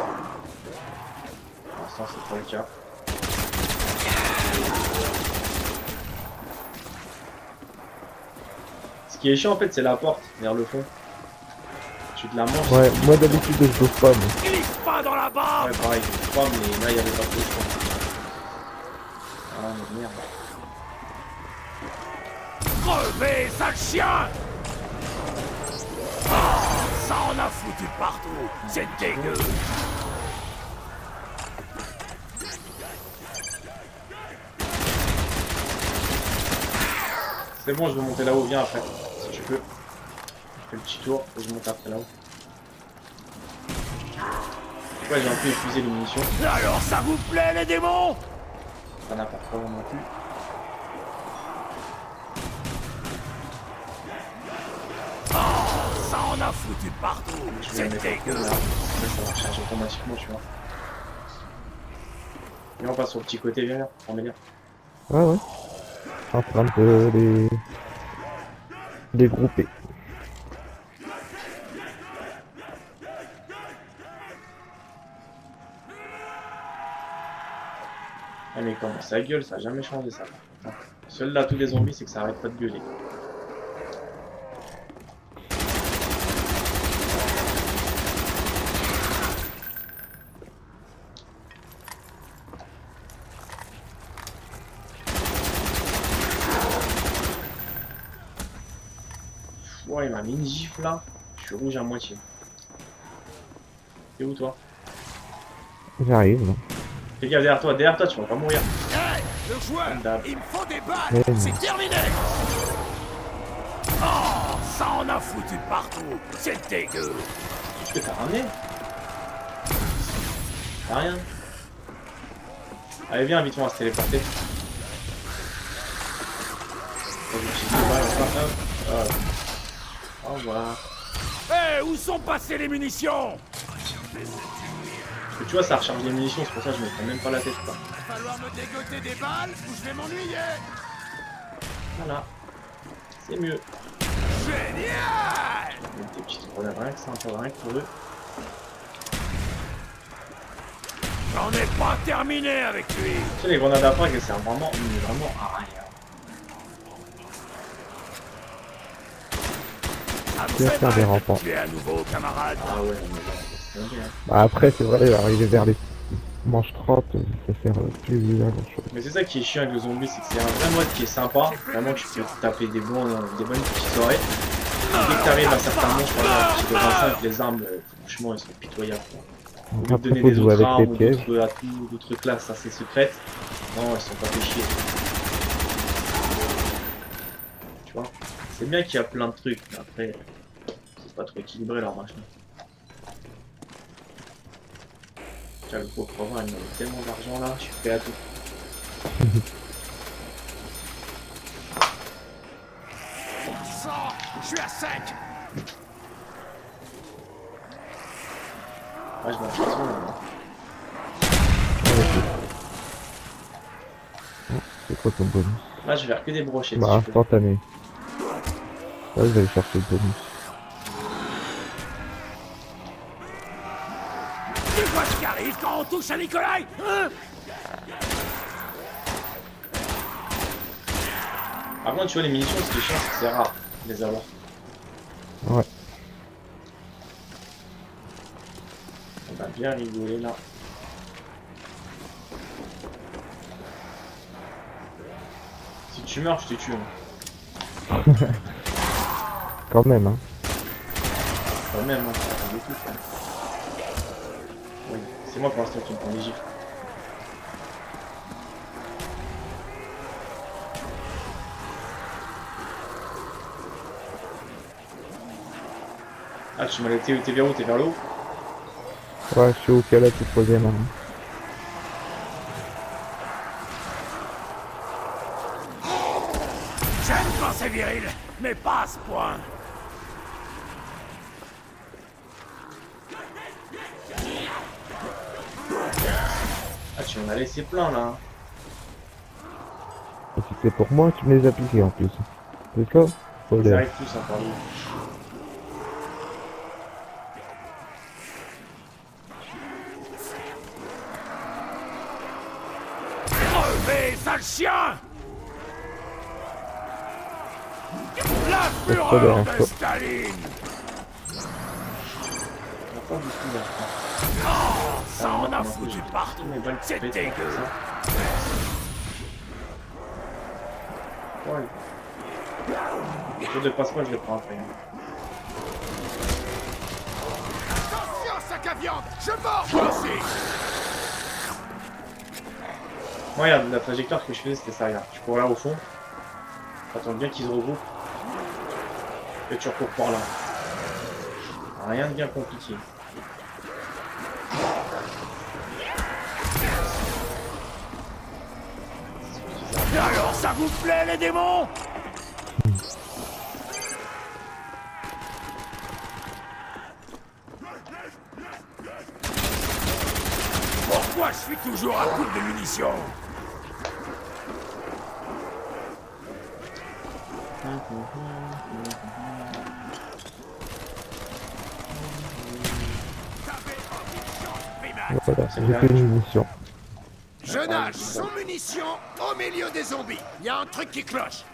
l'instant c'est pas le cas. Ce qui est chiant en fait c'est la porte vers le fond. Tu te la manges. Ouais, moi d'habitude je l'ouvre pas, moi. Glisse pas dans la barre. Ouais pareil, je crois mais là il y avait pas trop de choix. Ah mais merde. Crevez, sale chien! Oh, ça en a foutu partout. C'est dégueu. C'est bon, je vais monter là-haut, viens après, si tu peux. Je fais le petit tour et je monte après là-haut. Ouais, j'ai un peu épuisé les munitions, Alors ça vous plaît les démons? ça n'a pas trop non plus. Ça en a foutu partout. Je vais C'est les mettre en dégueu. là. Après, ça va recharger automatiquement, tu vois. Et on passe sur le petit côté, viens là, on est bien. Ouais, ouais. En train de les dégrouper. Ah mais comment ça gueule, ça a jamais changé ça. Seul là, tous les zombies, c'est que ça arrête pas de gueuler. Ouais, il m'a mis une gifle là. Je suis rouge à moitié. T'es où toi? J'arrive là. Fais gaffe derrière toi, tu vas pas mourir. Hey, le joueur, Comme d'hab. il me faut des balles. Ouais, C'est terminé. Oh, ça en a foutu partout. C'est dégueu. Qu'est-ce que t'as ramené? T'as rien. Allez viens, vite on va se téléporter. Au revoir. Hey, où sont passées les munitions? Parce que tu vois ça recharge les munitions, c'est pour ça que je me prends même pas la tête quoi. Va falloir me dégoter des balles ou je vais m'ennuyer. Voilà. C'est mieux. Génial. Mettre des petites grenades, rien que ça, encore rien que pour eux. J'en ai pas terminé avec lui. Tu sais les grenades à frag elles servent vraiment, mais vraiment à rien. Ça me Bien fait faire des mal de renforts. tuer à nouveau, camarade. Ah ouais, mais c'est bon, hein. Bah, après, c'est vrai, arriver vers les manches 30, ça sert plus à grand chose. Mais c'est ça qui est chiant avec le zombie, c'est que c'est un vrai mode qui est sympa. Vraiment tu peux taper des bonnes petites oreilles. Dès que t'arrives à certains monstres, par exemple, de 25, les armes, franchement, elles sont pitoyables. Quoi. Au lieu de Après, donner faut des jouer autres avec les armes ou pièges. d'autres atouts, d'autres classes assez secrètes, non, elles sont pas fait chier. Tu vois, c'est bien qu'il y a plein de trucs, mais après, c'est pas trop équilibré leur machin. Tiens, le pauvre Provence, il m'avait tellement d'argent là, je suis prêt à tout. Je suis à sec. Ah, je m'en fous là. C'est quoi ton bonus? Là, je vais faire que des brochettes Bah, si je peux. instantané. Là, je vais aller chercher le bonus. C'est quoi ce qui arrive quand on touche à Nikolai, hein? Par contre, tu vois, les munitions, ce qui est chiant, c'est que c'est rare de les avoir. Ouais. On a bien rigolé là. Si tu meurs, je te tue. Hein. Quand même, hein. Quand même, hein, ça fait beaucoup ça. Oui, c'est moi pour l'instant qui me prends des gifles. Ah, tu m'as laissé, t'es vers où? T'es vers le haut? Ouais, je suis au cas là, tout troisième. Hein. J'aime quand c'est viril, mais pas à ce point. Ah, tu m'en as laissé plein là. Et si c'est pour moi, tu me les as piqués en plus. C'est ça? Faut Ils les... arrivent tous à parler. Crevez, sale chien! La pas fureur de de info. Staline! On a pas beaucoup là. Ça en a foutu partout! Mes balles qui C'est pètent, dégueu! comme ça. Ouais. Les tours de passe-moi, je les prends après. Attention, sac à viande! Je mords moi aussi! Moi, regarde, la trajectoire que je faisais, c'était ça, regarde. Je cours là au fond. Attends bien qu'ils se regroupent. Et tu recours par là. Rien de bien compliqué. Alors ça vous plaît les démons? Pourquoi je suis toujours à court de munitions? Voilà, j'ai plus de munitions. Je nage sans munitions au milieu des zombies. Il y a un truc qui cloche.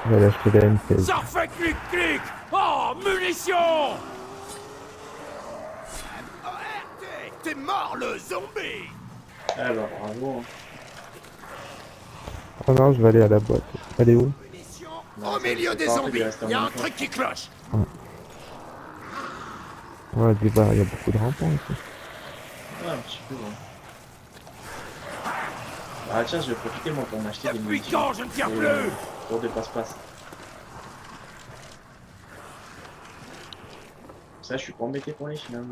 Je vais aller acheter la M16. Ça fait clic-clic! Oh, munitions! ORT! T'es mort le zombie! Ah bah bravo. Hein. Ah non, je vais aller à la boîte. Elle est où? Munitions Non, au milieu c'est des pas fait, zombies. il reste un Il y a un moment. truc qui cloche. Ouais, des barres, il y a beaucoup de rampants ici. Ouais, un petit peu, ouais. Ah tiens, je vais profiter moi pour m'acheter des Depuis munitions. quand je ne tire Et, plus? Tour de passe-passe. Ça, je suis pas embêté pour les chiens.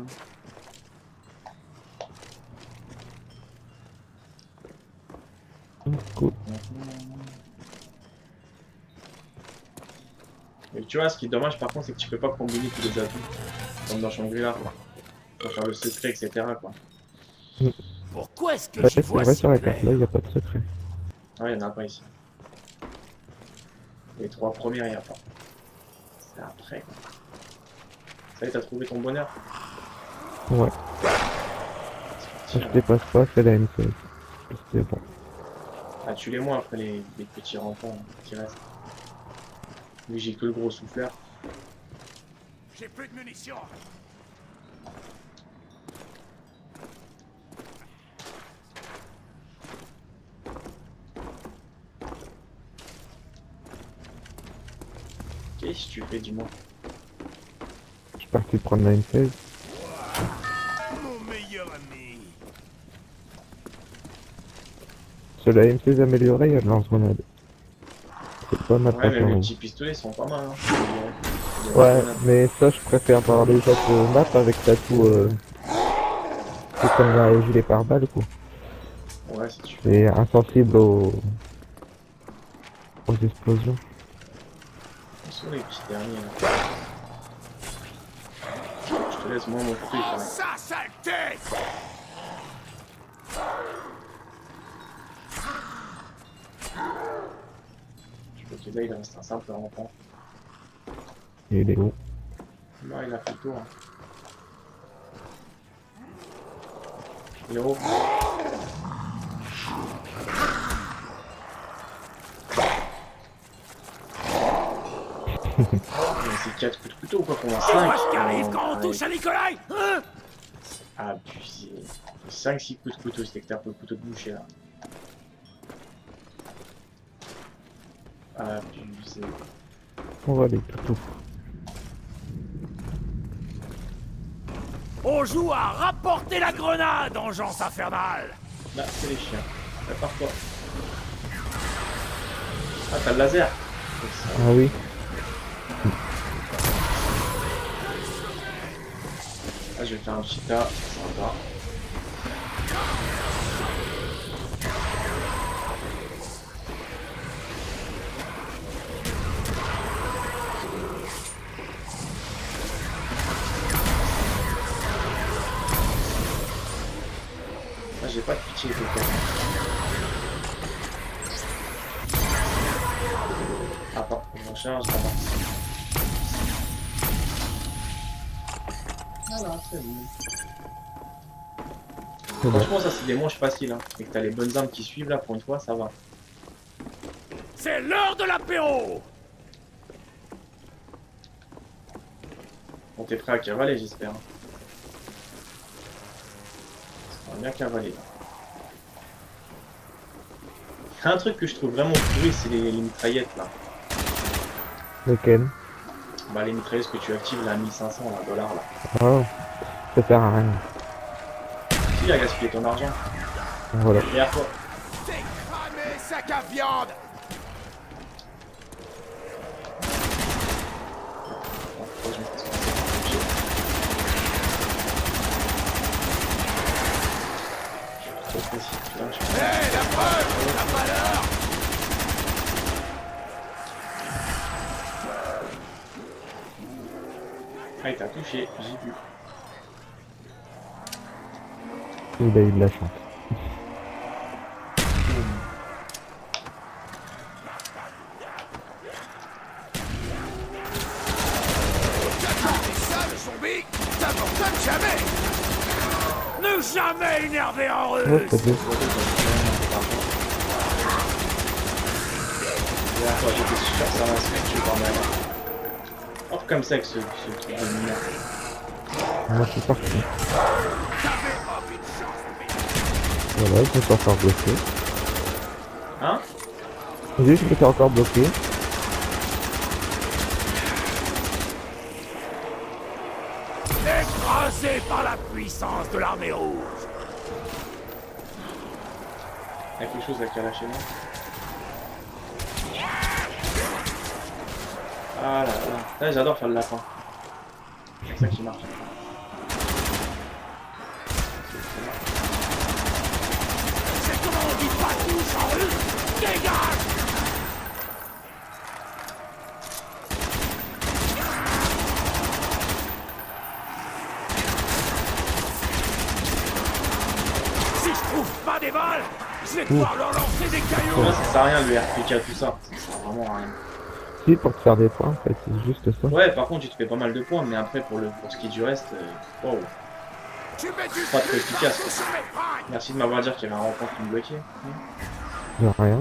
Cool. Mais tu vois, ce qui est dommage par contre, c'est que tu peux pas combiner tous les atouts. Comme dans Shangri-La, quoi. Pour faire le secret, etc. quoi. Pourquoi est-ce que Ouais, j'y c'est vois vrai si sur la clair? carte là, il n'y a pas de secret. Ah, il y en a pas ici. Les trois premières, il n'y a pas. C'est après, quoi. Ça y est, t'as trouvé ton bonheur? Ouais, si je dépasse pas, c'est la M16. C'est bon. Ah, tu les moins après les petits rampants qui restent. Vu que j'ai que le gros souffleur. J'ai plus de munitions. Qu'est-ce que tu fais, dis-moi? Je suis parti prendre la M16. Mon meilleur ami. Sur la M16 améliorée, il y a de lance-grenade. C'est pas ma Ouais, mais mes préférée. petits pistolets sont pas mal. Hein. Ouais, mais ça, je préfère voir les autres maps avec l'atout. C'est comme la gilet pare-balles, quoi. Ouais, si tu C'est insensible aux explosions. Où sont les petits derniers là? Je te laisse moi mon truc. Oh, Hein. ça, saleté! Je crois que là il reste un simple rampant. Et il est où? Non, il a fait le tour. Hein. Il est haut. Mais c'est 4 coups de couteau ou quoi pour moi? Tu 5 vois ce qui arrive quand on touche à Nikolai, hein? Abusé. 5-6 coups de couteau, c'était que t'as un peu le couteau de boucher là. Abusé. On va aller tout. On joue à rapporter la grenade, engeance infernale. Là, c'est les chiens. Prépare-toi. Ah, t'as le laser. Ah oui. Ah, je vais faire un petit tas. Sympa. Ah, j'ai pas de pitié, peut-être. Attends, je recharge d'abord. Voilà, c'est bon. C'est bon. Franchement, ça c'est des manches faciles. Hein. Et que t'as les bonnes armes qui suivent là, pour une fois, ça va. C'est l'heure de l'apéro. Bon, t'es prêt à cavaler, j'espère. Hein. On va bien cavaler là. Un truc que je trouve vraiment pourri, c'est les mitraillettes là. Lequel? Bah, les mitraillettes que tu actives là à 1500 dollars là. Oh, ça sert à rien. Qui a gaspillé ton argent? Voilà. Derrière toi. T'es cramé, sac à viande! Oh, pourquoi je me fais ça? Trop précis, putain, je suis- Hé, la preuve! La valeur! Ah, il t'a touché, j'ai vu. Il a eu de la chance. Et ça, le zombie, t'abandonnes jamais! Ne jamais énerver en Ouais, russe. t'as vu. Derrière toi, j'étais super ça va se mettre, je vais par derrière. Hop, comme ça avec ce truc de mineur. Moi, je suis parti. T'avais aucune chance, mais... Voilà, je me suis encore bloqué. Hein? J'ai je m'étais encore bloqué. Écrasé par la puissance de l'armée rouge. Il y a quelque chose là qui a lâché moi. Ah là là. Là, j'adore faire le lapin. C'est ça qui marche. C'est comment on dit pas touche en russe. Dégage. Si je trouve pas des balles, je vais devoir leur lancer des Pour cailloux. moi, ça sert à rien le RPK, tout ça. Ça sert vraiment à rien. Si, pour te faire des points, en fait, c'est juste ça. Ouais, par contre, tu te fais pas mal de points, mais après, pour ce qui est du reste, wow. Tu mets du Pas très plus efficace, partout sur mes fringues! Merci de m'avoir dit qu'il y avait un rencontre qui me bloquait. De rien.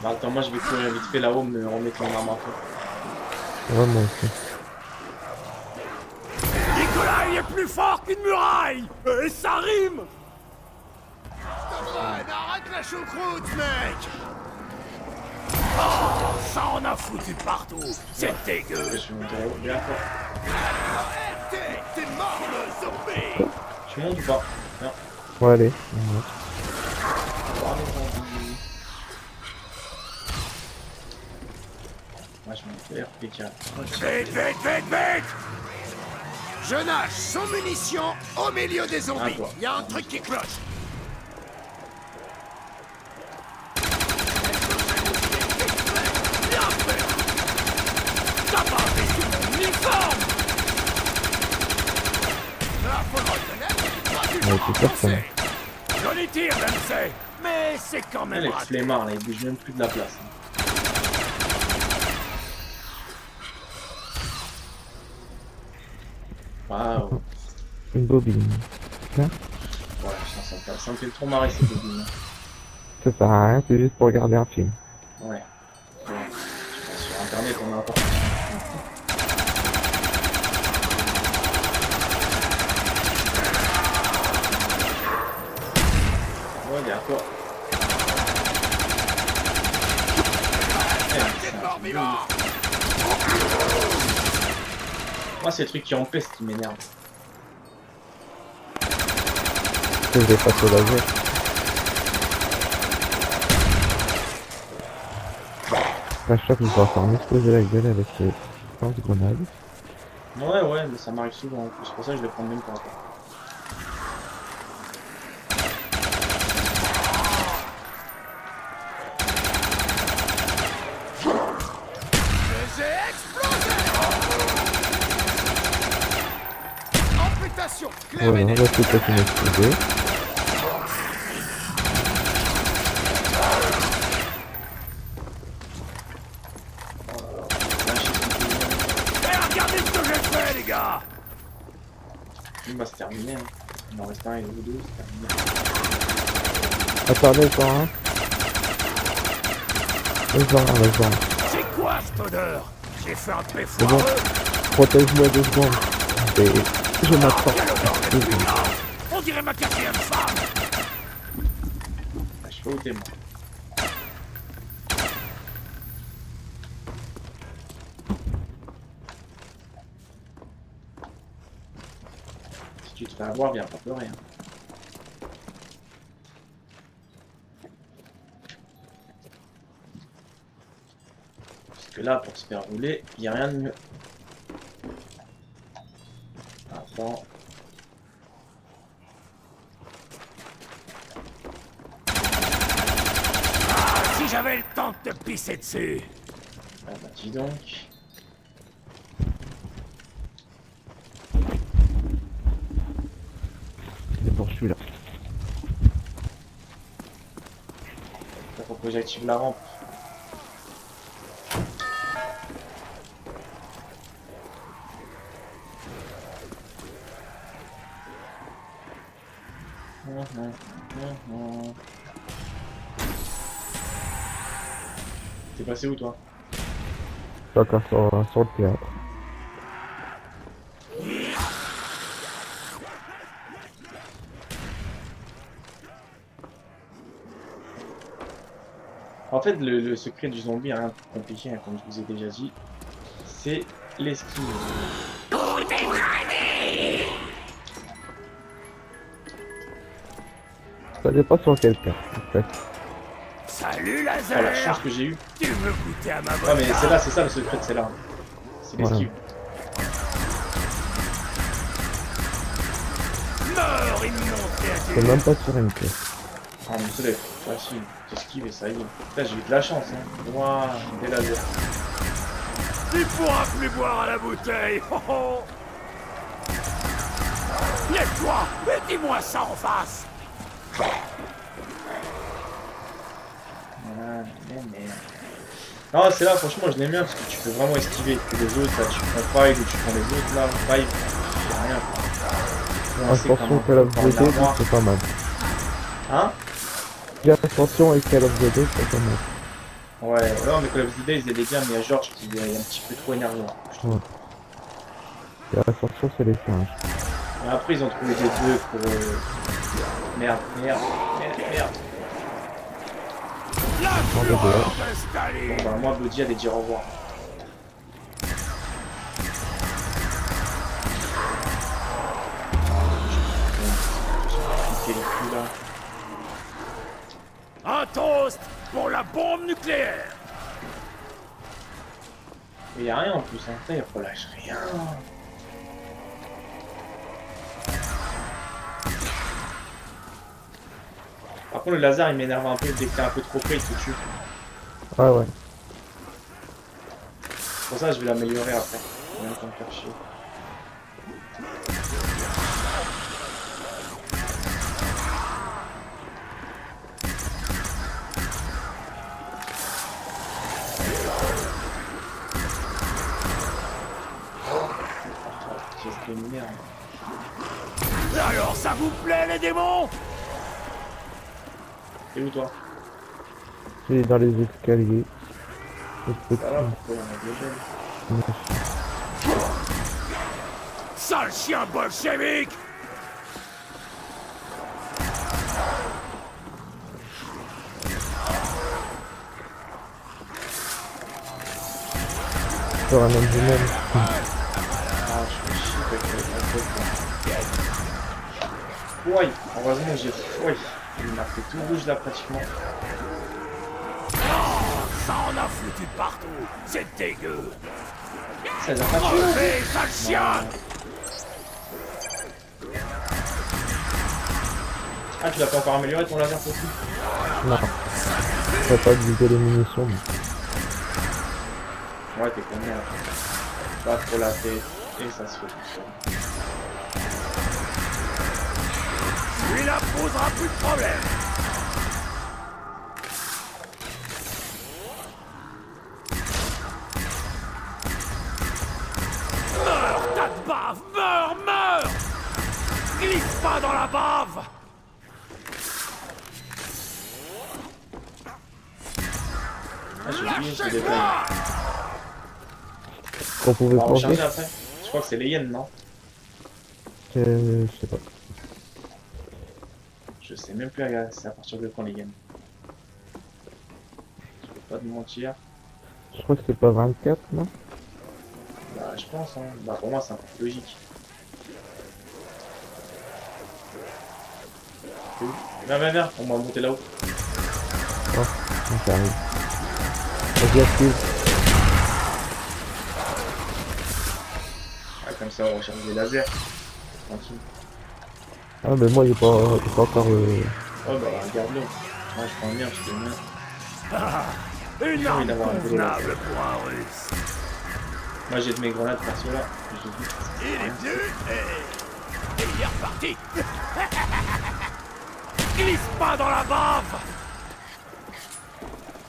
Bah, attends, moi je vais courir vite fait là-haut, me remettre mon arme à feu. Ouais, moi aussi. Nikolai est plus fort qu'une muraille. Et ça rime. Stop, arrête la choucroute, mec! Oh, Ça en a foutu partout. C'est dégueu. Je vais monter là-haut. Bien fort. T'es mort, le zombie! Tu montes ou pas? Non. Ouais, allez. On monte. Ah, les zombies. Moi, je monte RPK. Vite! Je nage sans munitions au milieu des zombies. Ah, toi. Il y a un truc qui cloche. T'as pas fait sur mon uniforme. Ah, faut le reconnaître, Ouais, c'est personne. Joli tir, Dempsey. Mais c'est quand même Les raté. flemmards, là, ils bougent même plus de la place. Waouh. Une bobine. Ouais, putain, ça me fait trop marrer ces bobines. Ça sert à rien, c'est juste pour regarder un film. Ouais. Je pense sur internet, on a encore. Ouais, il est à toi. Moi, c'est le truc qui empêche qui m'énerve. Je vais pas te laser. À chaque fois, je vais faire m'exploser la gueule avec ces lance-grenades. Ouais, mais ça m'arrive souvent en plus. C'est pour ça que je vais prendre même pas. Je les ai explosés! Amputation, claire et Voilà, nette. là c'est pas une explosée. Eh, regardez ce que j'ai fait, les gars. Bah, c'est terminé. Hein. Il en reste un et deux, c'est terminé. Attendez, encore un. Laisse-en un. C'est quoi cette odeur? J'ai fait un paix C'est bon. foireux. Protège-moi 2 secondes. Et je m'attends. Quelle odeur de 2 secondes. pugnard. On dirait ma quatrième femme. Ah, je sais pas où t'es, moi. Si tu te fais avoir, viens pas pleurer. Hein. Parce que là, pour se faire rouler, il n'y a rien de mieux. Attends. Ah, si j'avais le temps de te pisser dessus. Ah bah dis donc. C'est bon, je suis là. Il faut que j'active la rampe. T'es passé où toi? Chacun sur le théâtre. En fait, le secret du zombie, rien de plus compliqué, hein, comme je vous ai déjà dit, c'est l'esquive. Ça dépend sur quel cas, en fait. Salut, Oh, la laser. chance que j'ai eue. Tu veux goûter à ma Ouais, mais vodka? c'est là, c'est ça le secret de celle-là. C'est l'esquive. Meurs, immonde C'est créature. même pas sur une pièce. Ah, mais c'est facile. J'esquive et ça y est. Là, j'ai eu de la chance, hein. Ouah, des lasers. Tu pourras plus boire à la bouteille. Oh, oh. Lève-toi et dis-moi ça en face. Ah, merde. Non, c'est là, franchement, je l'aime bien parce que tu peux vraiment esquiver. Que les autres, là, tu prends Five ou tu prends les autres, là, Five, c'est rien. Quoi. Attention, Call of Duty, c'est pas mal. Hein? Bien attention avec Call of Duty, c'est pas mal. Ouais, non, mais Call of Duty, ils aidaient bien, mais il y a George qui est un petit peu trop énervant. Ouais. Et attention, c'est les singes. Et après, ils ont trouvé des trucs pour. Merde. La Sans de dehors. Mort de Staline. Bon, bah, moi, Bloody, allez dire au revoir. J'ai les coups, là. Un toast pour la bombe nucléaire. Mais y'a rien en plus, hein. Putain, il relâche rien. Par contre, le laser il m'énerve un peu dès que t'es un peu trop près, il te tue. Ouais, ouais. Pour ça, je vais l'améliorer après. En même temps me faire chier. J'ai ce de merde. Alors ça vous plaît les démons? T'es où toi? C'est dans les escaliers. C'est Ça va, pourquoi il y en a déjà? petit. Sale chien bolchevique! Ça ramène du monde. Ah, je fais chier avec le ouais, heureusement j'ai... Ouais, il m'a fait tout rouge là pratiquement. Ça en a foutu partout! C'est dégueu! Ça les a pas tués. Enlevez, sale chien! Ah, tu l'as pas encore amélioré ton laser aussi? Non. Je peux pas viser les munitions. Ouais, t'es combien là? Pas trop la tête et ça se fait tout seul. Celui-là posera plus de problème! Meurs, tas de bave! Meurs, meurs! Glisse pas dans la bave! Ah, j'ai oublié, je l'ai Lâchez-moi! Qu'on pouvait On va changer. recharger après. Je crois que c'est les hyènes, non? Je sais pas. Je sais même plus regarder, c'est à partir de quand les hyènes. Je peux pas te mentir. Je crois que c'est pas 24, non? Bah, je pense, hein. Bah, pour moi, c'est un peu plus logique. T'es où? Viens, on va monter là-haut. Oh, ça arrive. Vas-y, active. Ah, comme ça, on recharge des lasers. Tranquille. Ah, mais moi, il est pas encore. Oh, bah, regarde-le. Moi, je prends le mien, je fais le mien. Une envie arme d'avoir un peu de convenable pour un russe. Moi, j'ai de mes grenades perso là. Je dis. Il est venu et il est reparti. Glisse pas dans la bave.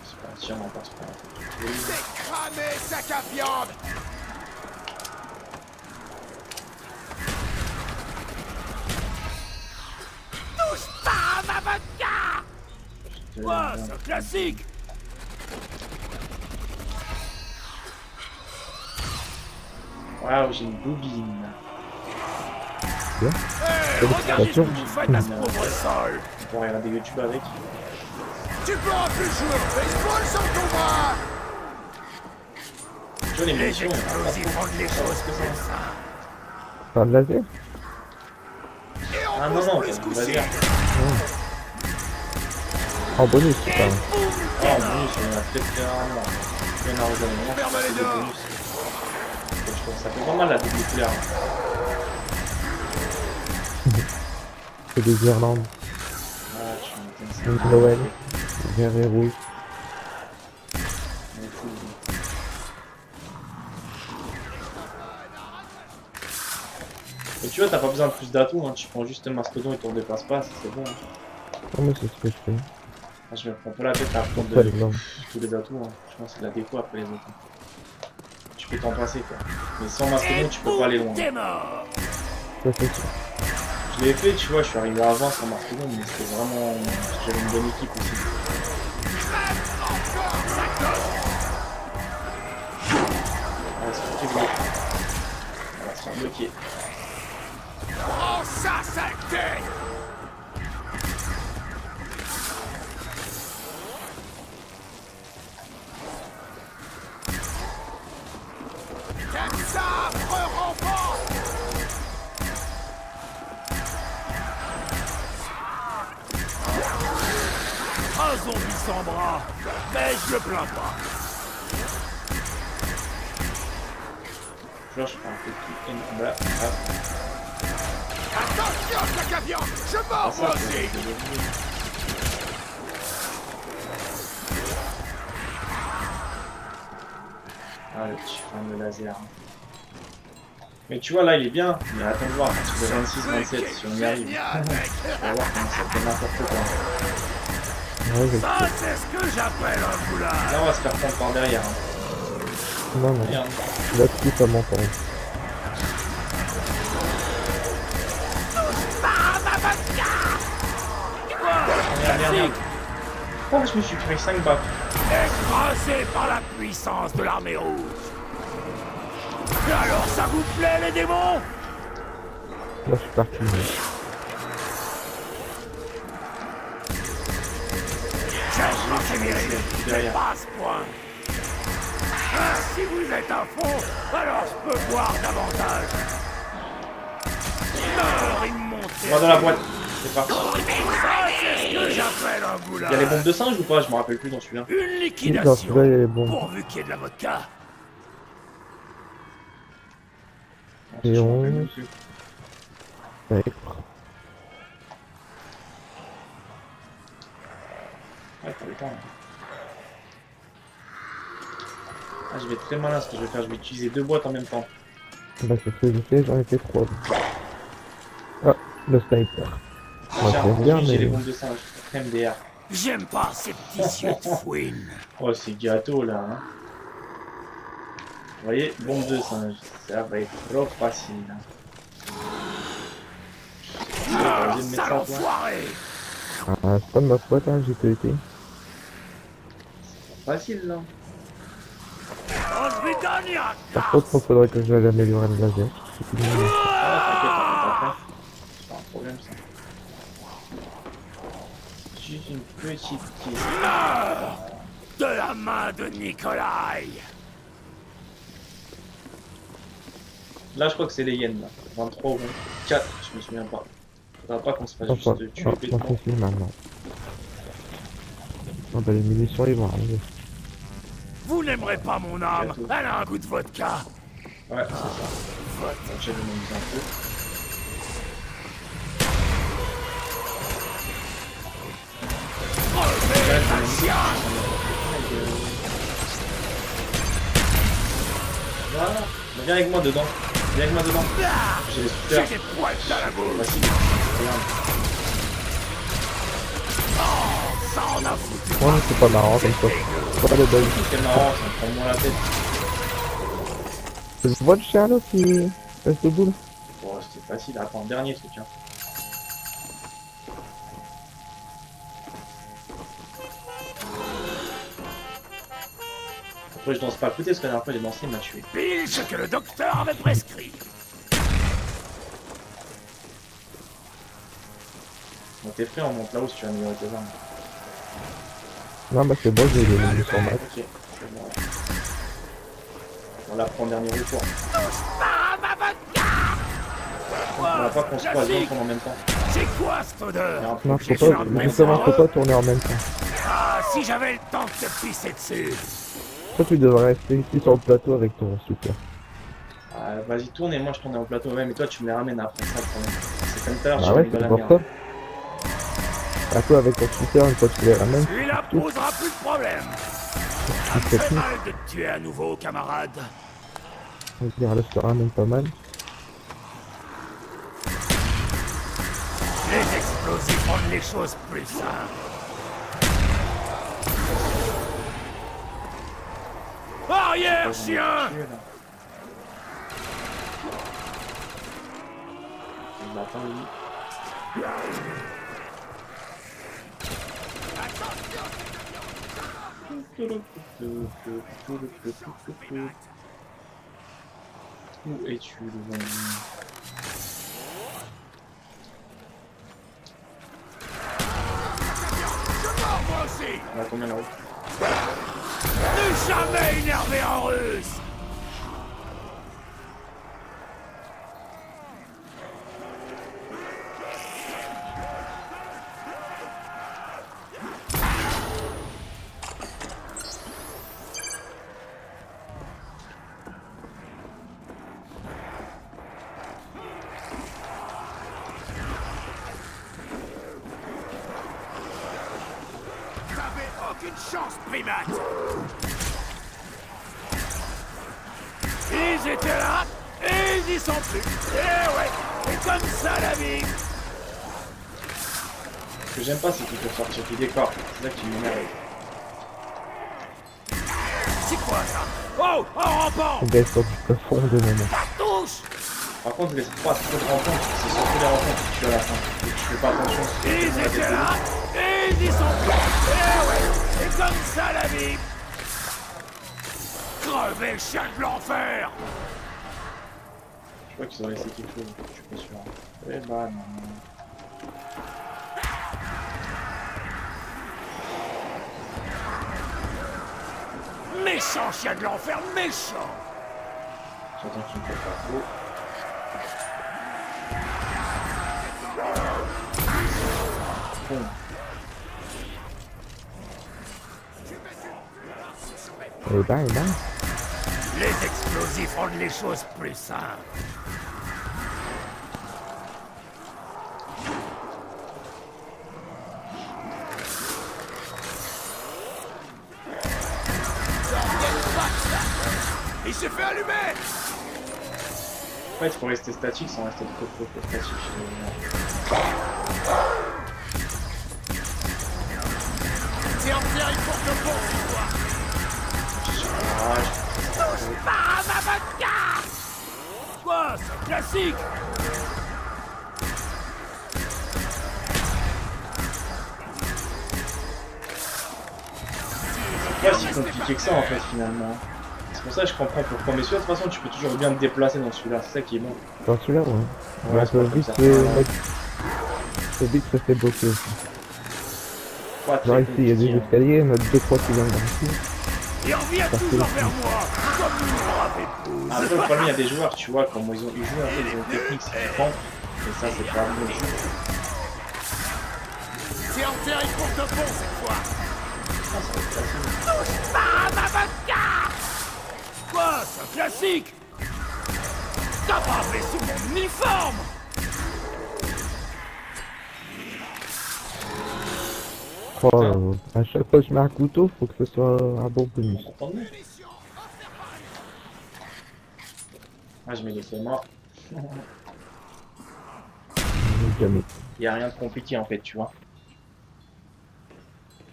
C'est pas un tir, on passe pas. C'est cramé, sac à viande! Touche pas à ma vodka. Ouais, c'est un classique. Waouh, j'ai une bobine. Hé, regardez ce que vous faites à ce pauvre sol. On pourrait regarder YouTube avec. Tu pourras plus jouer au baseball sans ton bras! Tu vois, les Les munitions, explosifs rendent les choses que plus ça. simples. Pas de laser? Et on Ah non, pousse non, plus ce on va coup-ci! dire. En bonus, c'est pas. Ah, en bonus, on a peut-être fait un. Il y en a rejoint. Ferme les C'est deux. des bonus. Et je trouve que ça fait pas mal la double nucléaire. C'est des Irlandes. Ah, tu m'étonnes ça. Une Noël. Vert et rouge. On est fou, lui. Et tu vois, t'as pas besoin de plus d'atouts, hein. Tu prends juste un mastodon et ton dépasse pas, c'est bon. Hein. Non, mais c'est ce que je fais. Ah, je me prends pas la tête à prendre Pas les blancs. tous les atouts. Hein. Je pense que c'est la défaut après les atouts. Tu peux t'en passer quoi. Mais sans mastodon, tu peux pas aller loin. T'es mort. Ça, c'est sûr. Je l'ai fait, tu vois, je suis arrivé avant sans mastodon, mais c'était vraiment. J'avais une bonne équipe aussi. On va se faire bloquer. On va se faire bloquer. Prends ça, saleté! Un zombie sans bras. Mais je le plains pas. Genre, je prends un peu de tout. Voilà. Attention, sac à viande! Je Ah, mords, ça, moi c'est aussi! devenu. Ah, le petit fan de laser. Mais tu vois, là, il est bien. Mais attends de voir, parce que 26-27, si on y arrive. Génial, mec! On va voir comment ça fait n'importe quoi. Ouais, je Ça, c'est ce que j'appelle un boulard. Là, on va se faire prendre par derrière. Hein. Non, non. Regarde. Là-dessus, ça m'entend. Regarde, regarde. Oh, je me suis pris 5 baffes. Écrasé par la puissance de l'armée rouge. Et alors, ça vous plaît, les démons? Là, je suis parti. J'ai manqué mes rires, mais derrière. pas à ce point. Ah, si vous êtes à fond, alors je peux voir davantage. Meurs, immonde. On va dans la boîte. C'est parti. Ça, c'est ce que j'appelle un Il boulard. y a les bombes de singe ou pas? Je me rappelle plus dans celui-là. Une Dans liquidation. celui-là, il est bon. Pourvu qu'il y ait de la vodka. Et Je me on- rappelle plus. Ouais. Ouais, t'as le temps. Là. Ah, je vais être très malin ce que je vais faire. Je vais utiliser 2 boîtes en même temps. Bah, c'est ce que j'ai fait, j'en ai fait 3. Ah, le sniper. Moi, Tiens, j'aime bien, ensuite, j'ai les mais... bombes de singe. MDR. J'aime pas ces petits yeux de fouine. Oh, c'est gâteau là. Hein. Vous voyez, bombe de singe. Ça va être trop facile. Hein. Meurs, J'ai de mettre sale ça, toi. enfoiré. Ah, c'est pas de ma faute, hein, j'ai pété. Facile là. On se vidonne, ya. Par contre, il faudrait que j'aille améliorer le laser. C'est tout mignon. Ah, t'inquiète, on va pas faire. C'est pas un problème ça. Juste une petite pièce. De la main de Nikolai. Là, je crois que c'est les yens là. 23 ou 4, je me souviens pas. Faudra pas qu'on se fasse Enfin, juste tuer non, bêtement. non, c'est maintenant. Non, bah, les munitions, ils vont arriver. Vous n'aimerez pas mon âme. Elle a un goût de vodka. Ouais, c'est ça. Donc, je vais m'amuser un peu. Relevez un chien. Voilà. Mais viens avec moi dedans. Viens avec moi dedans. J'ai les J'ai super. des poils dans la bouche. Facile. Regarde. Ça en a foutu. Ouais, c'est pas marrant comme ça. Pas de bug. C'est marrant, ça me prend moins la tête. Je vois le chien là qui reste debout là. Bon, c'était facile. Attends, dernier truc. Hein. Après, je danse pas à côté parce que la dernière fois, j'ai dansé, il m'a tué. Pile ce que le docteur avait prescrit. Bon, t'es prêt, on monte là-haut si tu veux améliorer tes armes. Non, bah c'est bon, j'ai les munitions max. Ok, c'est bon. On la prend en dernier recours. On va pas qu'on se croise bien en même temps. C'est quoi cette odeur? Regarde. Non, J'ai faut fait pas, un justement, faut effort. pas tourner en même temps. Ah, si j'avais le temps de te pisser dessus. Toi, tu devrais rester ici sur le plateau avec ton super. Ah, vas-y, tourne et moi je tourne au plateau. Ouais, mais toi tu me les ramènes après ça le problème. C'est comme tout à l'heure, Bah je ouais, suis dans c'est la pour merde. ça. À toi, avec ton super, une fois que tu les ramènes, Celui-là posera plus de problème. Ça me c'est fait tout. mal de te tuer à nouveau, camarade. On va dire, là, je te ramène pas mal. Les explosifs rendent les choses plus simples. Arrière, chien! Il m'attend, lui. Où es-tu, le zombie? Je mords, moi aussi! On a combien là-haut? Ne jamais énervé en russe! avez aucune chance, primate. Ils étaient là, et ils y sont plus. Eh ouais, c'est comme ça la vie. Ce que j'aime pas, c'est qu'il faut sortir du décor. C'est ça qui m'énerve. C'est quoi ça? Oh, en rampant. On baisse sur du plafond de moment. Touche. Par contre, laisse pas trop de rencontres. C'est surtout les rencontres que tu fais à la fin. Et tu fais pas attention. Ils étaient là, et ils y sont plus. Eh ouais, c'est comme ça la vie. Crevez le chien de l'enfer. Je crois qu'ils ont laissé quelque chose. Je suis pas sûr. Eh bah non. Méchant chien de l'enfer, méchant. J'attends qu'il me fait pas trop. Bon. Et ben, Les explosifs rendent les choses plus simples. Il s'est fait allumer. En fait, il faut rester statique sans rester trop statique. C'est en terre, il porte le pont, cette fois. Pas ma vodka. Quoi, c'est classique. C'est pas si compliqué que ça en fait finalement. C'est pour ça que je comprends pourquoi. Mais celui-là, de toute façon, tu peux toujours bien te déplacer dans celui-là. C'est ça qui est bon. dans celui-là, ouais. Ouais, On c'est peut pas comme vite ça. rester bloqué aussi. Pas très Genre ici, il y a des compliqué, hein. escaliers, il y en a 2-3 qui viennent d'ici. Et on vient toujours vers moi, comme une brave épouse. Après, le problème, il y a des joueurs, tu vois, comme ils jouent, en fait, ils ont une technique, c'est qu'ils campent. Et ça, c'est pas bon du tout. C'est en terre, il porte le pont, cette fois. Ah, ça va être facile. Pas ma vodka. Quoi, c'est classique. T'as pas appelé sous mon uniforme. Oh, à chaque fois que je mets un couteau, faut que ce soit un bon bonus. Entendu. Ah, je mets les clés morts. Jamais. Il n'y a rien de compliqué en fait, tu vois.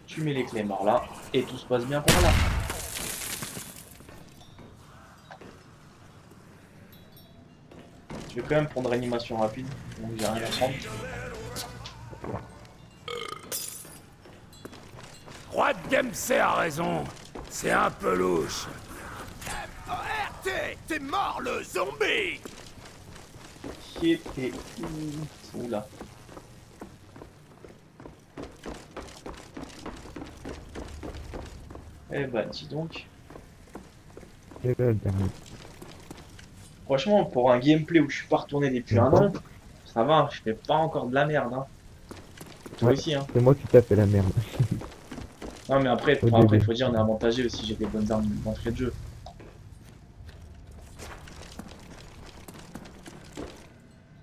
Tu mets les clés morts là, et tout se passe bien pour là. Je vais quand même prendre animation rapide, donc j'ai rien à prendre. Roi Dempsey a raison. C'est un peu louche. M.O.R.T. T'es mort, le zombie. Qui était où là? Eh bah dis donc. Et là, le dernier. Franchement, pour un gameplay où je suis pas retourné depuis un an, ça va, je fais pas encore de la merde. Hein. Toi Ouais. aussi, hein. C'est moi qui t'ai fait la merde. Non mais après, Au après début. il faut dire on est avantagé aussi, j'ai des bonnes armes d'entrée de jeu.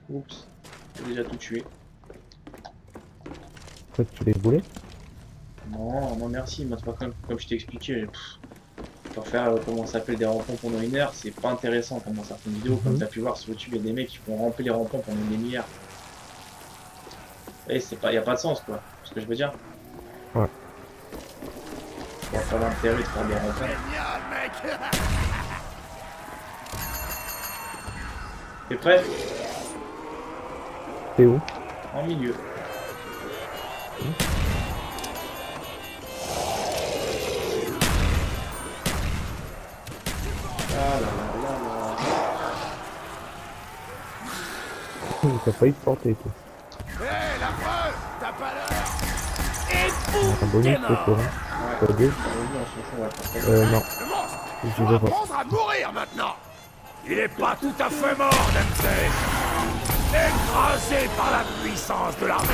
Oups, j'ai déjà tout tué. Toi, tu les voulais? Non, non merci, moi, c'est pas comme je t'ai expliqué. Pour faire comment ça s'appelle des rampons pendant une heure, c'est pas intéressant comme dans certaines vidéos, comme tu as pu voir sur YouTube, il y a des mecs qui font ramper les rampons pendant une demi-heure. Et c'est pas, y a pas de sens quoi, c'est ce que je veux dire. Ouais. Il y a pas d'intérêt de faire des rampons. Génial, mec. T'es prêt? T'es où? En milieu. Ah là là là là. T'as failli te porter, toi. Hé, la preuve. T'as pas l'heure. Et boum, Un bonus, t'es c'est mort. quoi? Ouais. T'as deux? Vas-y, on s'en fout, on va faire ça. Non. Le monstre. J'y Faut vais pas. apprendre à mourir maintenant. Il est pas tout à fait mort, Dempsey. Écrasé par la puissance de l'armée.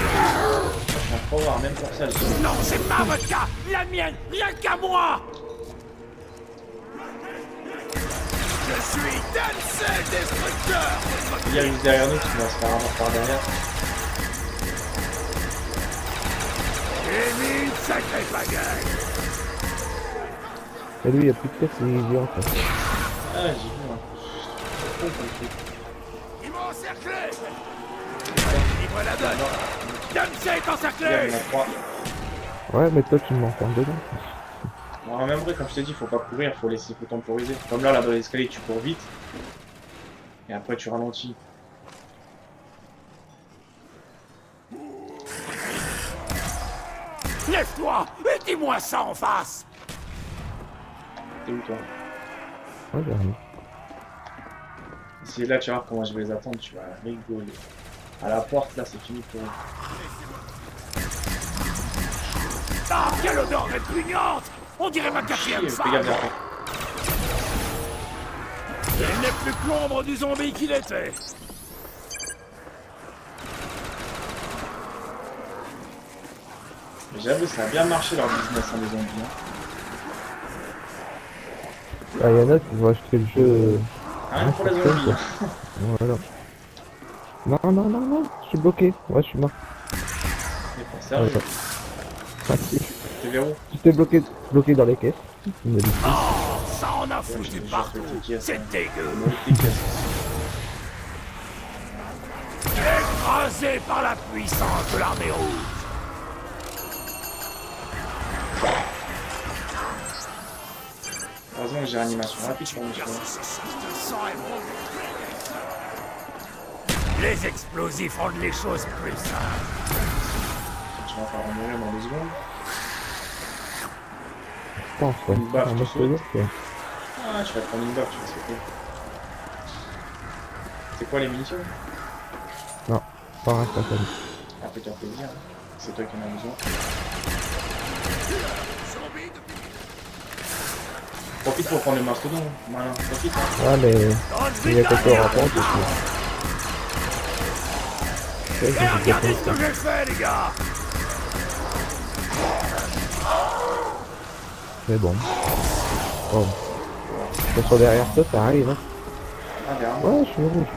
Je vais pas voir, même pour ça. Non, c'est ma vodka, la mienne, rien qu'à moi. Je suis Dempsey Destructeur. Il y a juste derrière nous qui va se faire avoir par derrière. J'ai mis une sacrée pagaille. Et lui, il y a plus de pièces, il est en fait. Ah, j'ai vu, hein. Je suis trop con, Ils m'ont encerclé. Livre la donne. Dempsey est le truc. encerclé. Regarde, il y en a 3. Ouais, mais toi, tu m'enfermes dedans. En même vrai, comme je t'ai dit, faut pas courir, faut laisser, faut temporiser. Comme là, dans l'escalier, tu cours vite. Et après, tu ralentis. Lève-toi et dis-moi ça en face. T'es où, toi? Ouais, j'ai rien. Si là, tu vas voir comment je vais les attendre, tu vas rigoler. À la porte, là, c'est fini pour eux. Ah, quelle odeur répugnante. On dirait ma quatrième Fais femme. gaffe derrière. Il n'est plus que l'ombre du zombie qu'il était. Mais j'avoue, ça a bien marché leur business, hein, les zombies. Hein. Ah, y en a qui vont acheter le jeu. Rien pour les zombies. Hein. Voilà. Non, non, non, non, je suis bloqué. Ouais, je suis mort. Mais pour sérieux, Ouais, Ah, si. t'es verrou. J'étais bloqué dans les caisses. Il m'a dit. Oh, ça en a Ouais, foutu je te jure, partout. c'est qui, ça. C'est dégueu. Moi, t'es cassé. Écrasé par la puissance de l'armée rouge. Heureusement que j'ai réanimation rapide pour mon choix. Les explosifs rendent les choses plus simples. Je vais encore mourir dans 2 secondes. Je pense, ouais. Une baffe, En tout mode saute. solo, ouais. Ah, je vais prendre une baffe, tu vas sauter. C'est quoi les munitions? Non, pas un instant. Ah, fais-toi plaisir. Hein. C'est toi qui en as besoin. Profite pour prendre le mastodon. Malin, profite. Hein. Ouais, mais il y a quelques Et rapports, c'est sûr. Ouais, j'ai regardez ce fait que j'ai fait, les gars. Mais bon. Oh. Ils sont derrière toi, ça arrive, hein. Ah, derrière moi. Ouais, je suis rouge.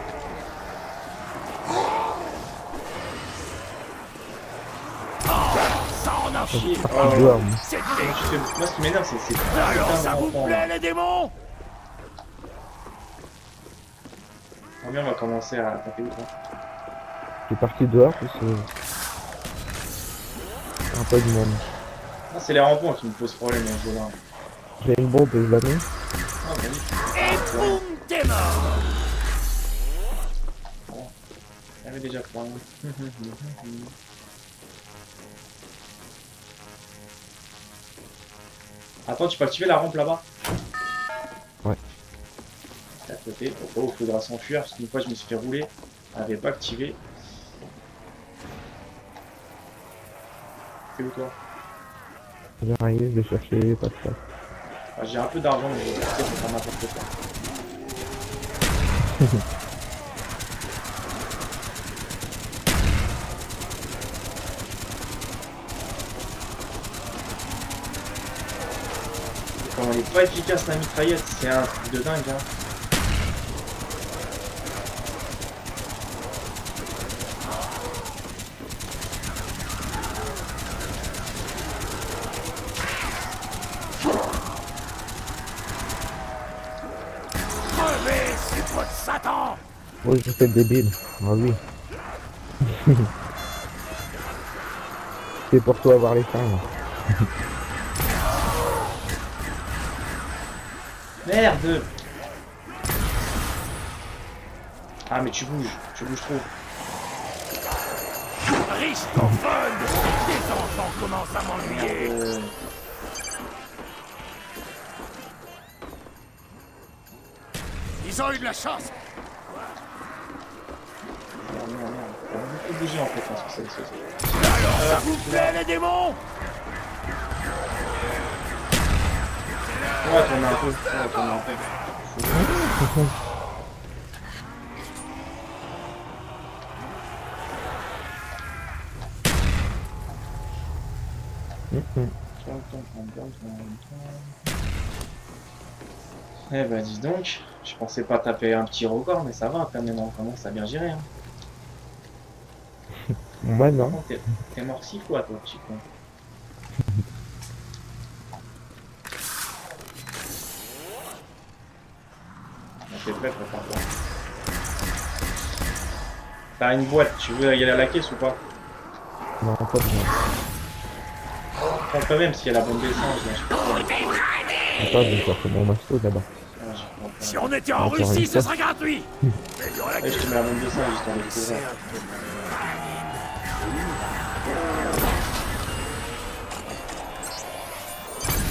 Ça en a Chier. Ah, Oh, tu dehors, moi. C'est moi, dégueu. moi, ce qui m'énerve, c'est Alors putain ça vous d'enfants, plaît, là. les démons? Combien on va commencer à taper ou pas? Je suis parti dehors parce que... Un peu du monde. Ah, c'est les rampants qui me posent problème dans ce jeu-là. J'ai une bombe et je la mets. Ah, magnifique. Et boum, t'es mort. Il y avait déjà pas. Attends, tu peux activer la rampe là-bas? Ouais. À côté. Oh, il faudra s'enfuir parce qu'une fois je me suis fait rouler. Elle n'avait pas activé. C'est où toi? J'arrive, je vais chercher, pas de place. Ah, j'ai un peu d'argent mais je vais pour faire n'importe quoi. Quand elle est pas efficace la mitraillette, c'est un truc de dingue hein. Crevez, c'est votre Satan. Moi, je fais le débile. Ah oui. C'est pour toi avoir les femmes. Merde! Ah mais tu bouges trop. Riche ton fun. Des enfants commencent à m'ennuyer. Ils ont eu de la chance. Merde. On va beaucoup bouger en fait hein, sur cette sauce. Alors ça vous plaît, les démons? On va tourner un peu. On va tourner un peu. Eh bah dis donc, je pensais pas taper un petit record, mais ça va quand même, on commence à bien gérer. Hein. Moi, non. T'es mort 6 fois toi, petit con. t'es prêt, prépare-toi. T'as une boîte, tu veux y aller à la caisse ou pas? Non, pas besoin. Prends quand même s'il y a la bombe d'essence, là, je peux pas. Attends, je vais chercher mon masto d'abord. Ah, je prends pas. Si on était en Ah, t'aurais Russie, eu ce ça. serait gratuit. Mais dans la Ouais, je te mets la bombe d'essence histoire de couvrir.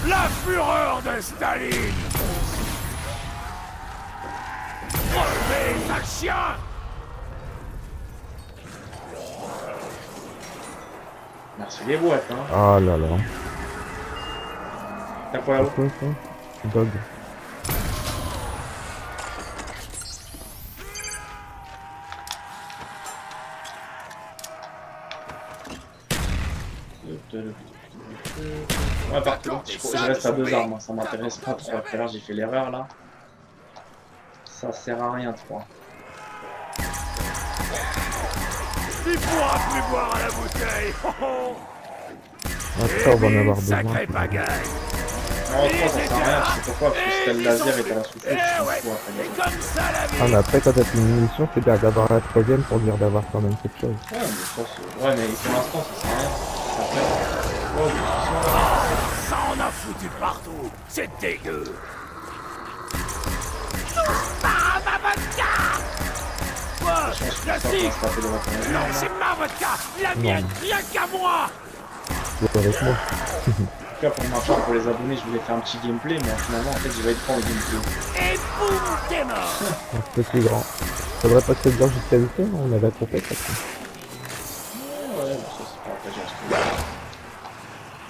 La fureur de Staline. Relevez, sale chien. Merci les boîtes, hein. Ah là là. T'as quoi C'est là-haut? quoi ça? Dog. Ouais, par contre, je reste à 2 armes, hein, ça m'intéresse pas trop. Tout à l'heure, j'ai fait l'erreur là. Ça sert à rien, 3. Tu pourras plus boire à la bouteille. Oh, oh. Après, on va en avoir besoin. Sacré pagaille. Non, 3, ça sert à rien, tu sais pourquoi? Parce que si t'as le laser et t'as la souffleuse, tu t'en ouais. fous après. Et comme ça la vie. Ah, mais après, quand t'as une munition, c'est bien d'avoir la troisième pour dire d'avoir quand même quelque chose. Ouais, mais ça, c'est... Ouais, mais pour l'instant, ça sert à rien. Après... Oh, de toute façon... Ça en a foutu partout. C'est dégueu. Quoi? Je pense que ça Classique. va se taper devant ton Non, écran, là. c'est ma vodka. La mienne, rien qu'à moi. C'est avec moi. En tout cas, pour ma part, pour les abonnés, je voulais faire un petit gameplay, mais finalement, en fait, je vais être pas en gameplay. Et boum, t'es mort. Un peu plus grand. Faudrait pas se dire jusqu'à 8 heures, on avait compris. Ouais, mais ça, c'est pas... Après, j'ai acheté...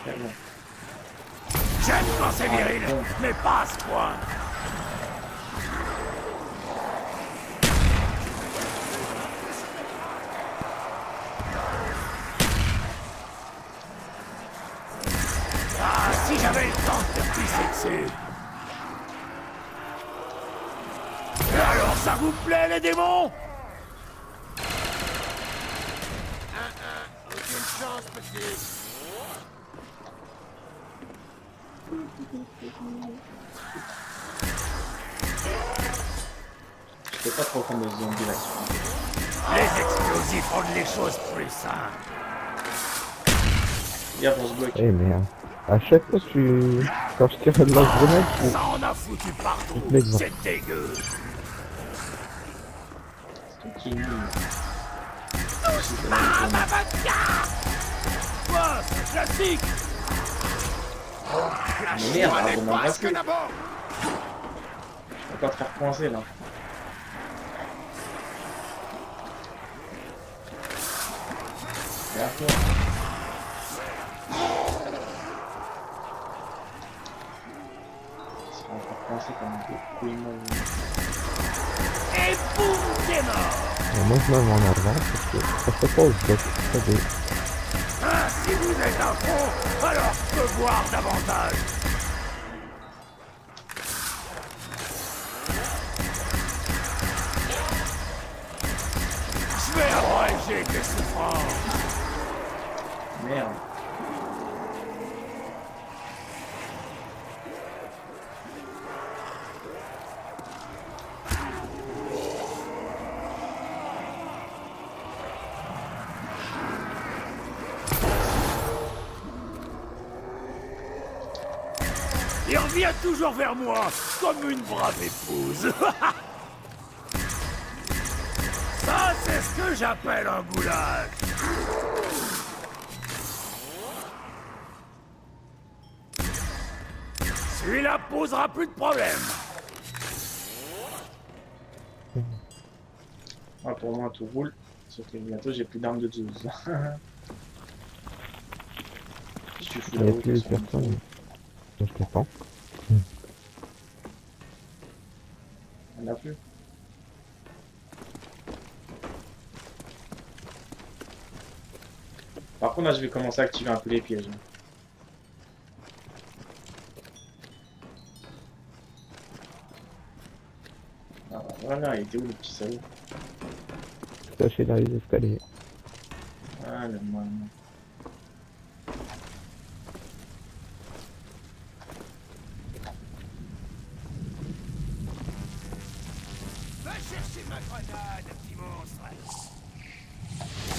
Très bien. J'aime quand c'est viril, mais pas à ce point. Ah, si j'avais le temps de te pisser dessus. Alors ça vous plaît, les démons? Aucune chance, petit. Je peux pas trop prendre de zombies là-dessus. Les explosifs rendent les choses plus simples. Viens, on se bloque. Eh merde. À chaque fois, quand je tire de lance-grenade, Ça en a foutu partout. Mec, va. C'est dégueu. C'est toi qui est nul. Ah, ma vodka! Quoi? C'est classique! Mais merde, Allez, on m'a masque brassé. d'abord. On va pas te faire coincer là. Regarde-toi. Il sera encore coincé comme un couillement. Et boum, t'es mort! moi je me mets en avant parce que ça se pas au bloc. Ça fait... Ah, si vous êtes à fond, alors je peux boire davantage. Je vais abréger tes souffrances. Merde. Il revient toujours vers moi, comme une brave épouse. Ça, c'est ce que j'appelle un goulag. Celui-là posera plus de problème. Ah, pour moi, tout roule. Sauf que bientôt, j'ai plus d'armes de 12. Qu'est-ce que tu fous Il n'y a là-haut, plus de toute personne. façon? Je t'attends. Il y en a plus. Par contre, là, je vais commencer à activer un peu les pièges. Ah, voilà, il était où le petit salaud? Caché dans les escaliers. Ah, le mal.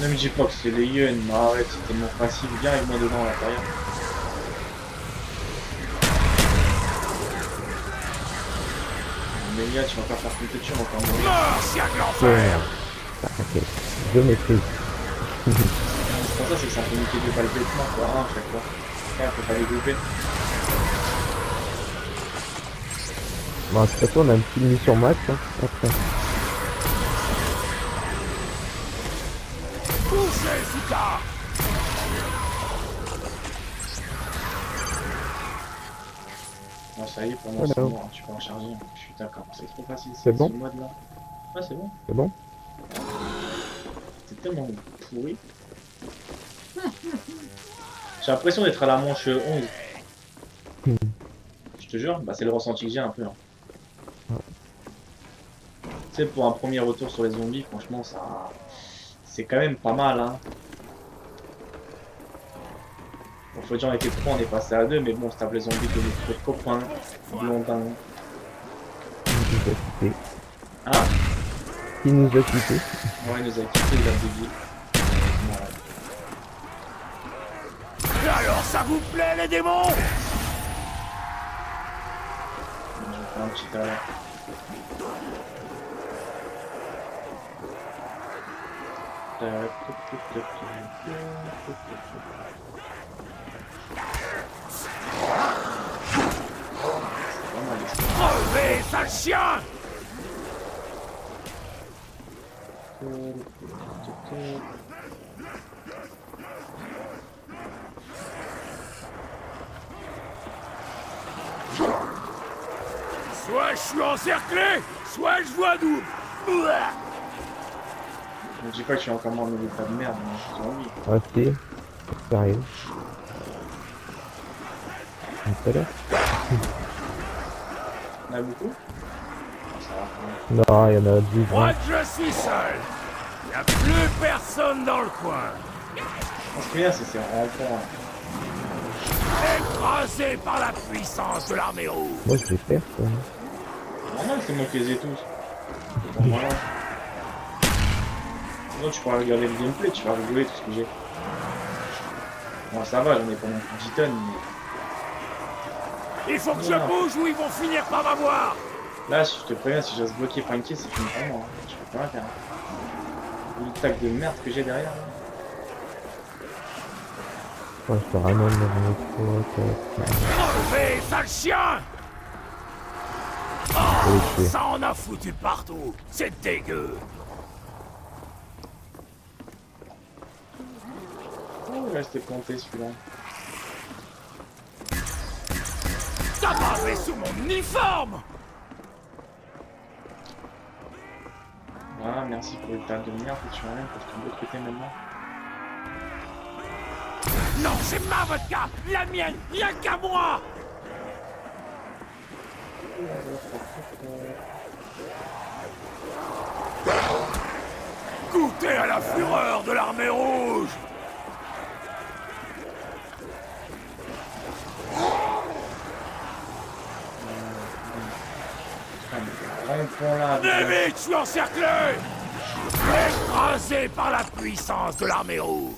Ne me dis pas que c'est les yens, mais arrête, c'est tellement facile. Viens avec moi dedans à l'intérieur. Mais Nia, tu vas pas faire compter dessus, on va encore mourir. Martien de Ouais. l'enfer. T'inquiète. Je maîtrise. C'est pour ça, c'est que ça peut niquer deux balles bêtement, quoi, hein, à chaque fois. Ouais, faut pas les louper. Bon, de toute façon, on a une petite mission max, hein, après. Touchez, Zika. Non, ça y est, pour moi, c'est Voilà. bon, hein, tu peux en charger. Je suis d'accord, c'est trop facile. C'est bon ce mode là. Ouais, c'est bon. C'est bon? C'est tellement pourri. J'ai l'impression d'être à la manche 11. Je te jure, bah, c'est le ressenti que j'ai un peu. Hein. Tu sais, pour un premier retour sur les zombies, franchement, ça, c'est quand même pas mal. Hein. Bon, faut dire, on était 3, on est passé à 2, mais bon, c'est les zombies de notre copain, blondin. Il nous a quittés. Hein? Il nous a quittés. Ouais, il nous a quitté, il a dévié. Voilà. Et alors, ça vous plaît, les démons? Je vais faire un petit arrêt. Crevez, sale chien! Soit je suis encerclé, soit je vois double. Ouah. Je me dis pas que je suis encore en état de merde, mais j'ai envie. Ah si, ça arrive. Tout à l'heure. On a beaucoup? Ça va quand même. Non, il y en a 10, Moi 20. je suis seul. Y a plus personne dans le coin. Ce qui est bien, c'est ces rampants. Écrasé par la puissance de l'armée rouge. Moi, je les perds, quoi. Normal, c'est moi qui les ai tous. Bon, voilà. Sinon, tu pourras regarder le gameplay, tu vas rigoler tout ce que j'ai. Bon, ça va, j'en ai pas non plus 10 tonnes, mais Il faut que je bouge ou ils vont finir par m'avoir. là, je te préviens, si j'ose bloquer Frankie, c'est fini pour moi. Hein. Je peux pas rien faire. Vu le tac de merde que j'ai derrière. Là. Ouais, je te ramène dans mon autre. Crevez, sale chien! Ok. Ça en a foutu partout. C'est dégueu. Oh, il restait planté celui-là. T'as bravé sous mon uniforme. Voilà, merci pour le tas de merde que tu ramènes parce que de l'autre côté maintenant. Non, c'est ma vodka. La mienne, rien qu'à moi. Goûtez à la fureur de l'armée rouge. Rond-point là. Venez vite, je suis encerclé. Écrasé par la puissance de l'armée rouge.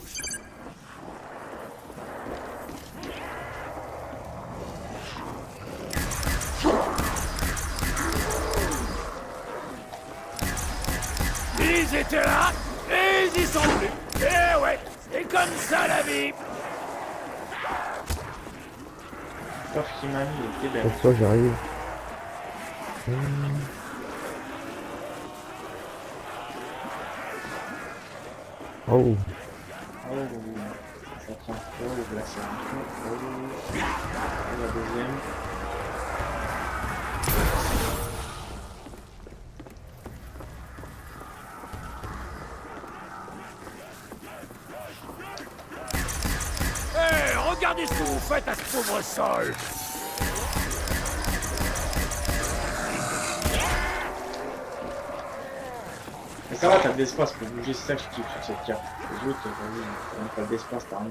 Ils étaient là, et ils y sont plus. Eh ouais, c'est comme ça la vie. Le coffre qui m'a mis, il était belle. Pour ça, j'arrive. Oh, Oh, ça prend. Oh, là c'est un truc. Oh, la deuxième. Eh, regardez ce que vous faites à ce pauvre sol. Mais ça va, t'as de l'espace pour bouger, c'est ça que je kiffe sur cette carte. Les autres, vas-y, t'as pas d'espace, t'as rien.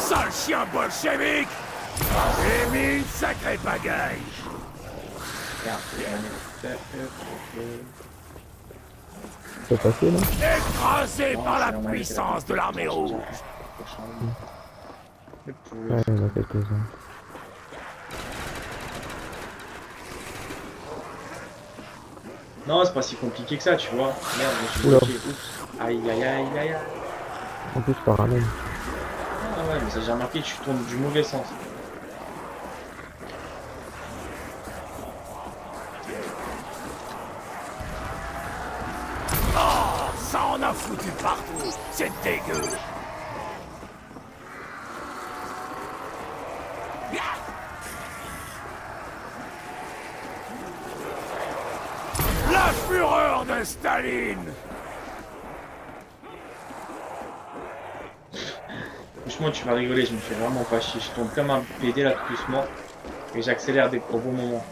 Sale chien bolchevique! J'ai mis une sacrée pagaille! Regarde, C'est passé là? Écrasé Non, par c'est la normal, puissance de l'armée rouge! Le poulet. Ouais, il y en a quelques-uns. Non, c'est pas si compliqué que ça, tu vois. Merde, je suis Oula. bloqué. Oups. Aïe, aïe, aïe, aïe, aïe. En plus, ça ramène. Ah ouais, mais ça j'ai remarqué que tu tournes du mauvais sens. Oh, ça en a foutu partout! C'est dégueu! La fureur de Staline! Franchement, tu vas rigoler, je me fais vraiment pas chier. Je tourne comme un PD là tout doucement. Et j'accélère au bon moment.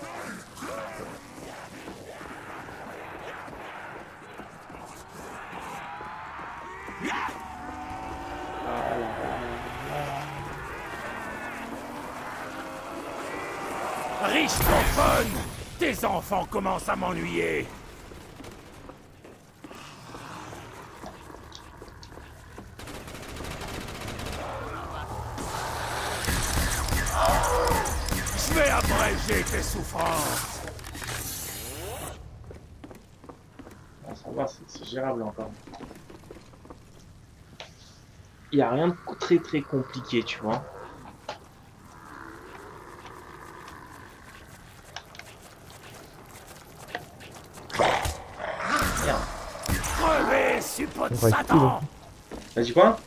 Riche ton fun! Tes enfants commencent à m'ennuyer! Je vais abréger tes souffrances! Bon, ça va, c'est gérable encore. Il n'y a rien de très très compliqué, tu vois. Merde. Crevez, suppôt de Il reste plus, Satan! là. T'as dit quoi?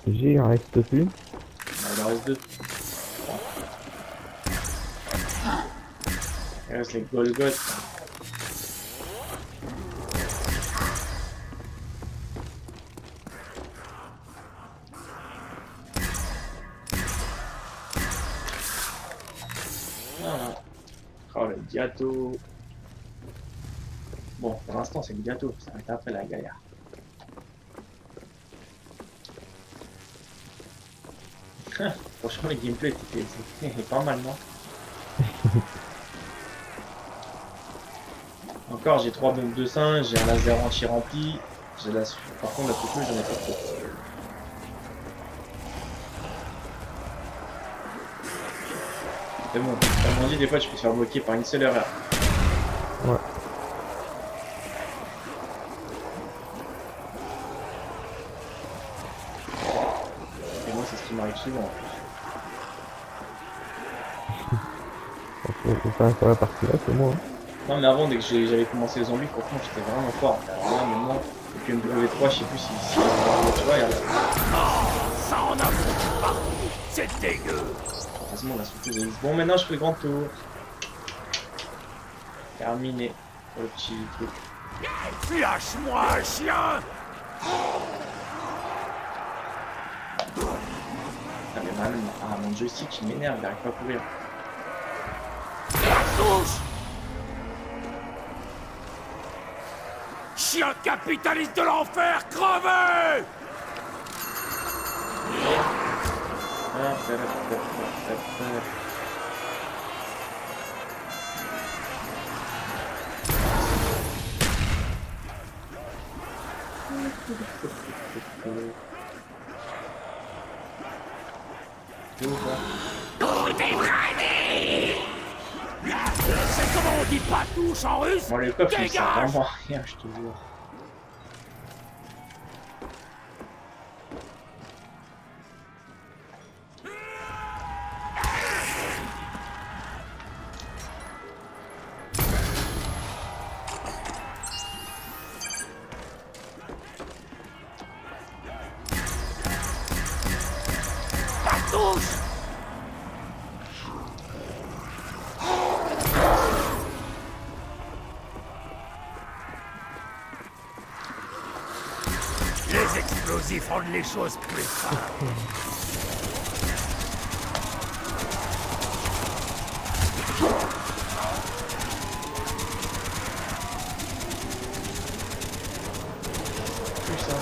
Il reste plus. Il en reste deux. Il reste les Golgoth. Voilà. Oh le gâteau. Bon, pour l'instant c'est le gâteau, ça va être après la galère. Franchement le gameplay c'était pas mal, non? Encore j'ai 3 bombes de singe, j'ai un laser anti-rempli, j'ai la... Par contre la touche j'en ai pas trop. C'est bon, comme on dit des fois tu peux te faire bloquer par une seule erreur. Ouais. Et moi c'est ce qui m'arrive souvent en plus. Faut faire sur la partie là, c'est moi. Hein. Non mais avant dès que j'avais commencé les zombies, franchement j'étais vraiment fort. Alors là maintenant, depuis MW3 je sais plus si tu vois, regarde. Ça en a foutu partout! C'est dégueu! Heureusement on a surtout des... Bon maintenant je fais le grand tour. Terminé pour le petit truc. Lâche-moi, chien! Ah mais man, ah, mon joystick il m'énerve, il n'arrive pas à courir. Touche! Chien capitaliste de l'enfer, crevez! C'est comment on dit pas touche en russe? Bon le coffre il sert Dégage! vraiment à rien je te jure. Touche! Les explosifs rendent les choses plus simples. Plus ça.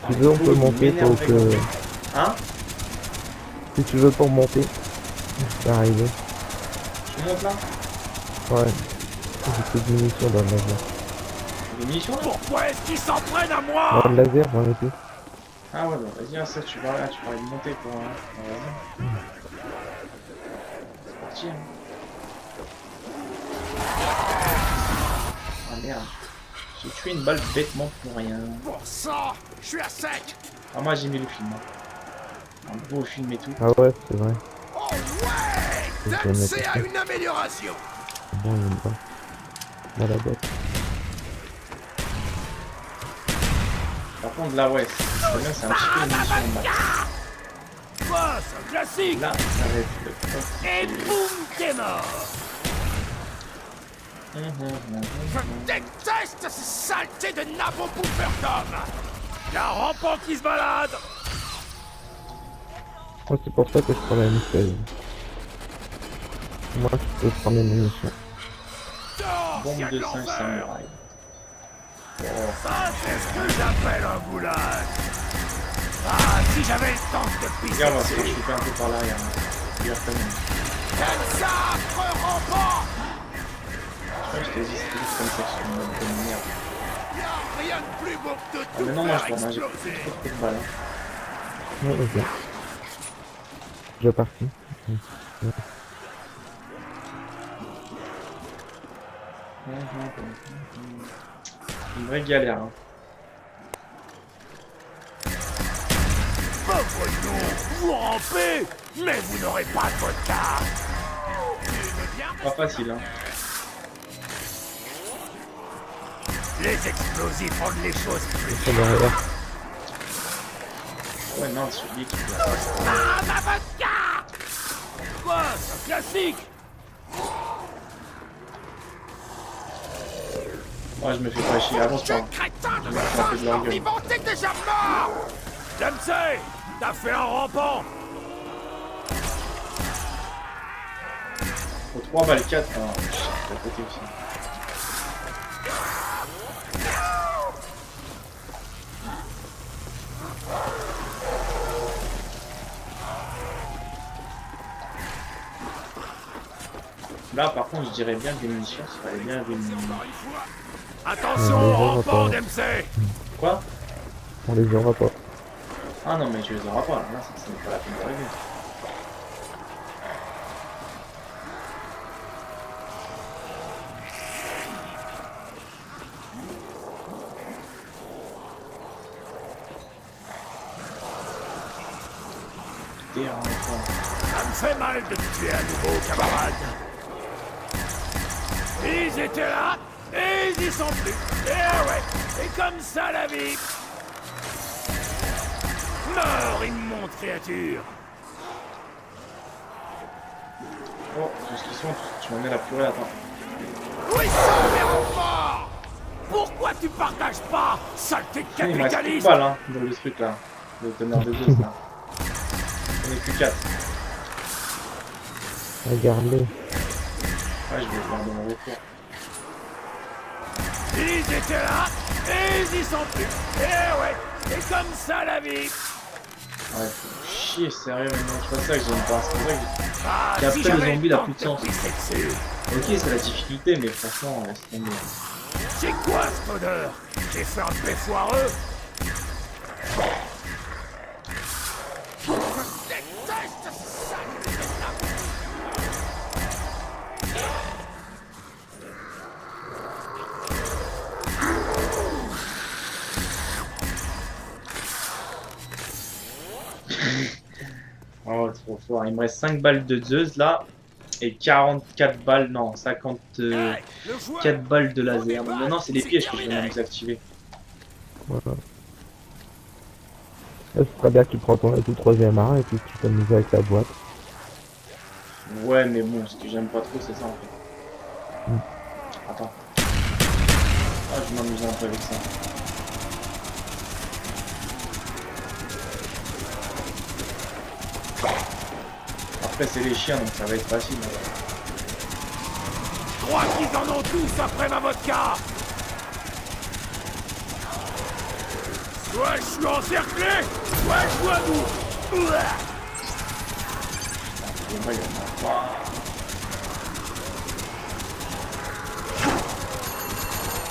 Si tu veux, on peut monter, m'énerve donc avec Hein? si tu veux pour monter, c'est arrivé. Je monte là? Ouais. J'ai plus de munitions dans le laser. Des munitions là? Pourquoi est-ce qu'ils s'en prennent à moi? Dans le laser, j'en ai plus. Ah ouais, bah vas-y, hein, ça, tu parlais de monter quoi. Hein. Bah, vas-y. C'est parti. Hein. Ah merde. J'ai tué une balle bêtement pour rien. Pour ça, je suis à sec. Ah, moi j'ai mis le film. Hein. Un beau film et tout. Ah ouais, c'est vrai. Oh ouais, Je vais mettre Dempsey ça. a une amélioration. Bon, il me va. Dans la boîte. Par contre, là, ouais, c'est bien, c'est un petit peu une mission de max. Quoi, c'est un classique. Là, ça va être le top. Et boum, t'es mort. Je déteste ces saletés de nabos bouffeurs d'hommes. Y'a un rampant qui se balade. Moi, c'est pour ça que je prends la M16. Moi, je peux prendre les munitions. Dehors, Bombe s'il y a de de 5 l'enfer. samouraïs. Oh, Ça, c'est ce que j'appelle un goulag. Ah, si j'avais le temps de te pisser regarde, moi, je dessus. suis fait un peu par l'arrière. Hein. Regarde quand même. Quel sacre rampant. Je crois que je t'ai dit, c'était juste comme ça que je suis une bonne merde. Y a rien de plus beau que de Ah, tout mais non, moi je faire prends, j'ai exploser. trop de balles. Hein. Ouais, ok. Je parti. Une vraie galère. Hein. Oh, voyons, vous rampez, mais vous n'aurez pas de vodka. Pas facile. Hein. Les explosifs rendent les choses plus... C'est derrière. Ouais, non, celui qui fait. Ah, ma vodka. Quoi, c'est un classique. Moi, je me fais pas chier. Avance pas. Tu crétin de Je me fais un peu de singe leur mort gueule. vivant, t'es déjà mort. Dempsey, t'as fait un rampant. Faut 3 balles 4. Hein. Je suis à côté aussi. Là, par contre, je dirais bien que des munitions, ça fallait bien avoir une... Attention Ouais, au les gens rampant, entendent. Dempsey. Quoi? On les aura pas. Ah non, mais tu les auras pas. Là, ça n'est pas la peine d'arriver. T'es un enfant. Ça me fait mal de te tuer à nouveau, camarade. Ils étaient là, et ils y sont plus. Et ouais, c'est comme ça la vie. Meurs, immonde créature. Oh, tout ce qu'ils sont, tu m'en mets la purée, attends. Où ils sont, mes renforts? Pourquoi tu partages pas, saleté de Il me reste plus de capitaliste? balles, hein, dans le truc là. Le teneur de 2 là. On est plus 4. Regarde-les. Ouais, je vais faire de mon retour. Ils étaient là, et ils y sont plus. Et ouais, c'est comme ça la vie. Ouais, faut chier, sérieux, maintenant. C'est pas ça que j'aime pas. C'est pour ça que Ah, Et après, si le j'avais zombie, il le a temps plus de te sens. pisser dessus. Ok, c'est la difficulté, mais franchement, laisse tomber. C'est quoi cette odeur? J'ai fait un paix foireux. Déteste ces saletés de nabos. Oh, trop fort. Il me reste 5 balles de Zeus là. Et 44 balles, non, 54 Hey, le joueur. balles de laser. Donc maintenant, c'est les pièges que je viens de désactiver. Voilà. Là, ce serait bien que tu prends ton tout troisième arme et puis tu t'amuses avec la boîte. Ouais, mais bon, ce que j'aime pas trop, c'est ça en fait. Attends. Ah, je m'amuse un peu avec ça. Après, c'est les chiens, donc ça va être facile. Je crois qu'ils en ont tous après ma vodka. Ouais, je suis encerclé. Ouais, je vois d'où. Et moi, il y en a pas.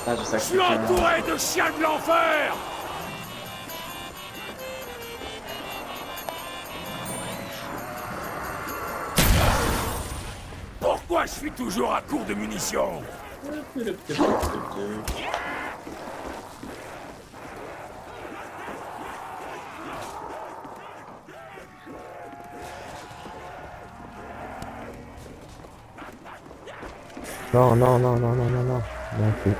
Ah, je Je suis sacrifie un arbre. entouré de chiens de l'enfer. Pourquoi je suis toujours à court de munitions? Non, non, non, non, non, non, non. Merci.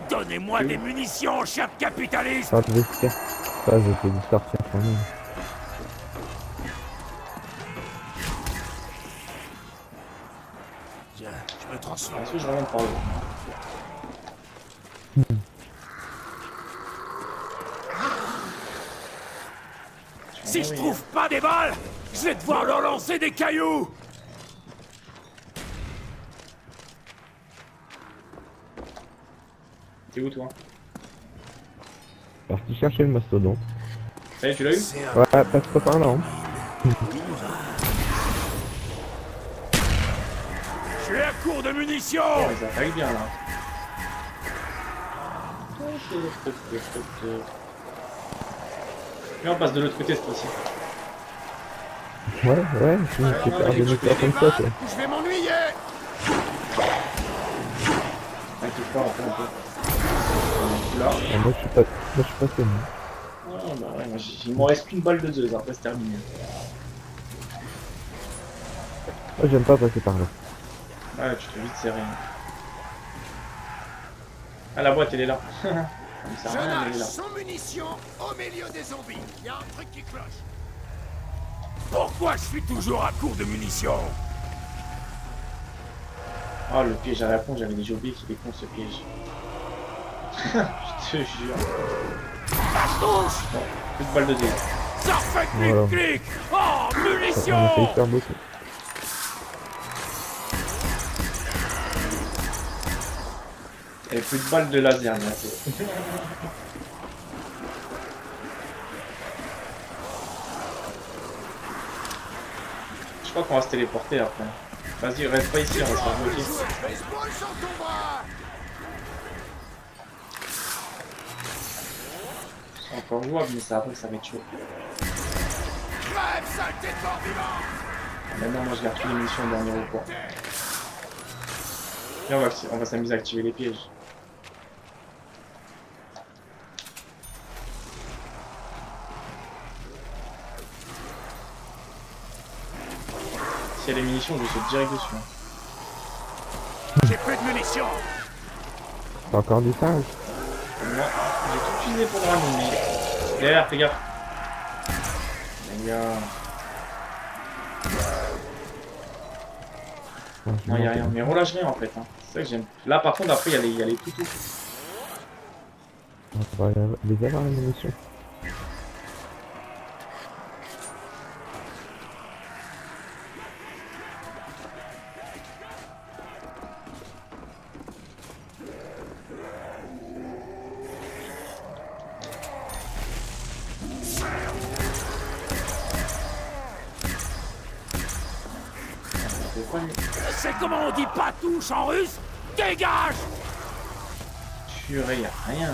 Donnez-moi des munitions, chef capitaliste. Ça, je vais sortir. Ça, je vais te sortir quand même. Tiens, je me transforme. Ensuite, je remonte par le haut. Si je trouve pas des balles, je vais devoir leur lancer des cailloux. T'es où, toi? Parti chercher le mastodonte. Ça y est, tu l'as eu? Ouais, passe pas par là. Hein. Je suis à court de munitions. Oh, ils attaquent bien, là. Et on passe de l'autre côté, cette fois-ci. Ouais, je vais faire des moteurs comme ça, toi. Je vais m'ennuyer. T'inquiète pas, on peut. Là. Ah, moi, je suis pas connu. Ah, bah ouais, moi, il m'en reste qu'une balle de Zeus, après c'est terminé. Moi, j'aime pas passer par là. Ouais, tu te fais vite serrer. Ah, la boîte, elle est là. Ça me sert Je à rien, elle est nage là. sans munitions au milieu des zombies. Il y a un truc qui cloche. Pourquoi je suis toujours à court de munitions? Oh, le piège à la con, j'avais déjà oublié qu'il est con, ce piège. Je te jure. Touche. Bon, plus de balles de dés. Ça fait Voilà. clic-clic. Oh, On a fait munitions. hyper beaucoup. Et plus de balles de laser, bientôt. Je crois qu'on va se téléporter après. Vas-y, reste pas ici, on va se faire bloquer. Baseball sans ton bras. C'est encore jouable, mais ça, après, ça va être chaud. Crève, saleté de mort vivant. Maintenant, moi, je garde toutes les munitions au dernier recours. Et on va s'amuser à activer les pièges. S'il y a les munitions, je saute direct dessus. J'ai plus de munitions. T'as encore du singe? Non, j'ai tout utilisé pour le ramener. Derrière, fais gaffe. Les gars. Non, y'a rien. Mais relâche rien en fait. Hein. C'est ça que j'aime. Là, par contre, après, il y a les toutous. On va les avoir, les munitions. C'est comment on dit pas touche en russe? Dégage! Purée, y'a rien.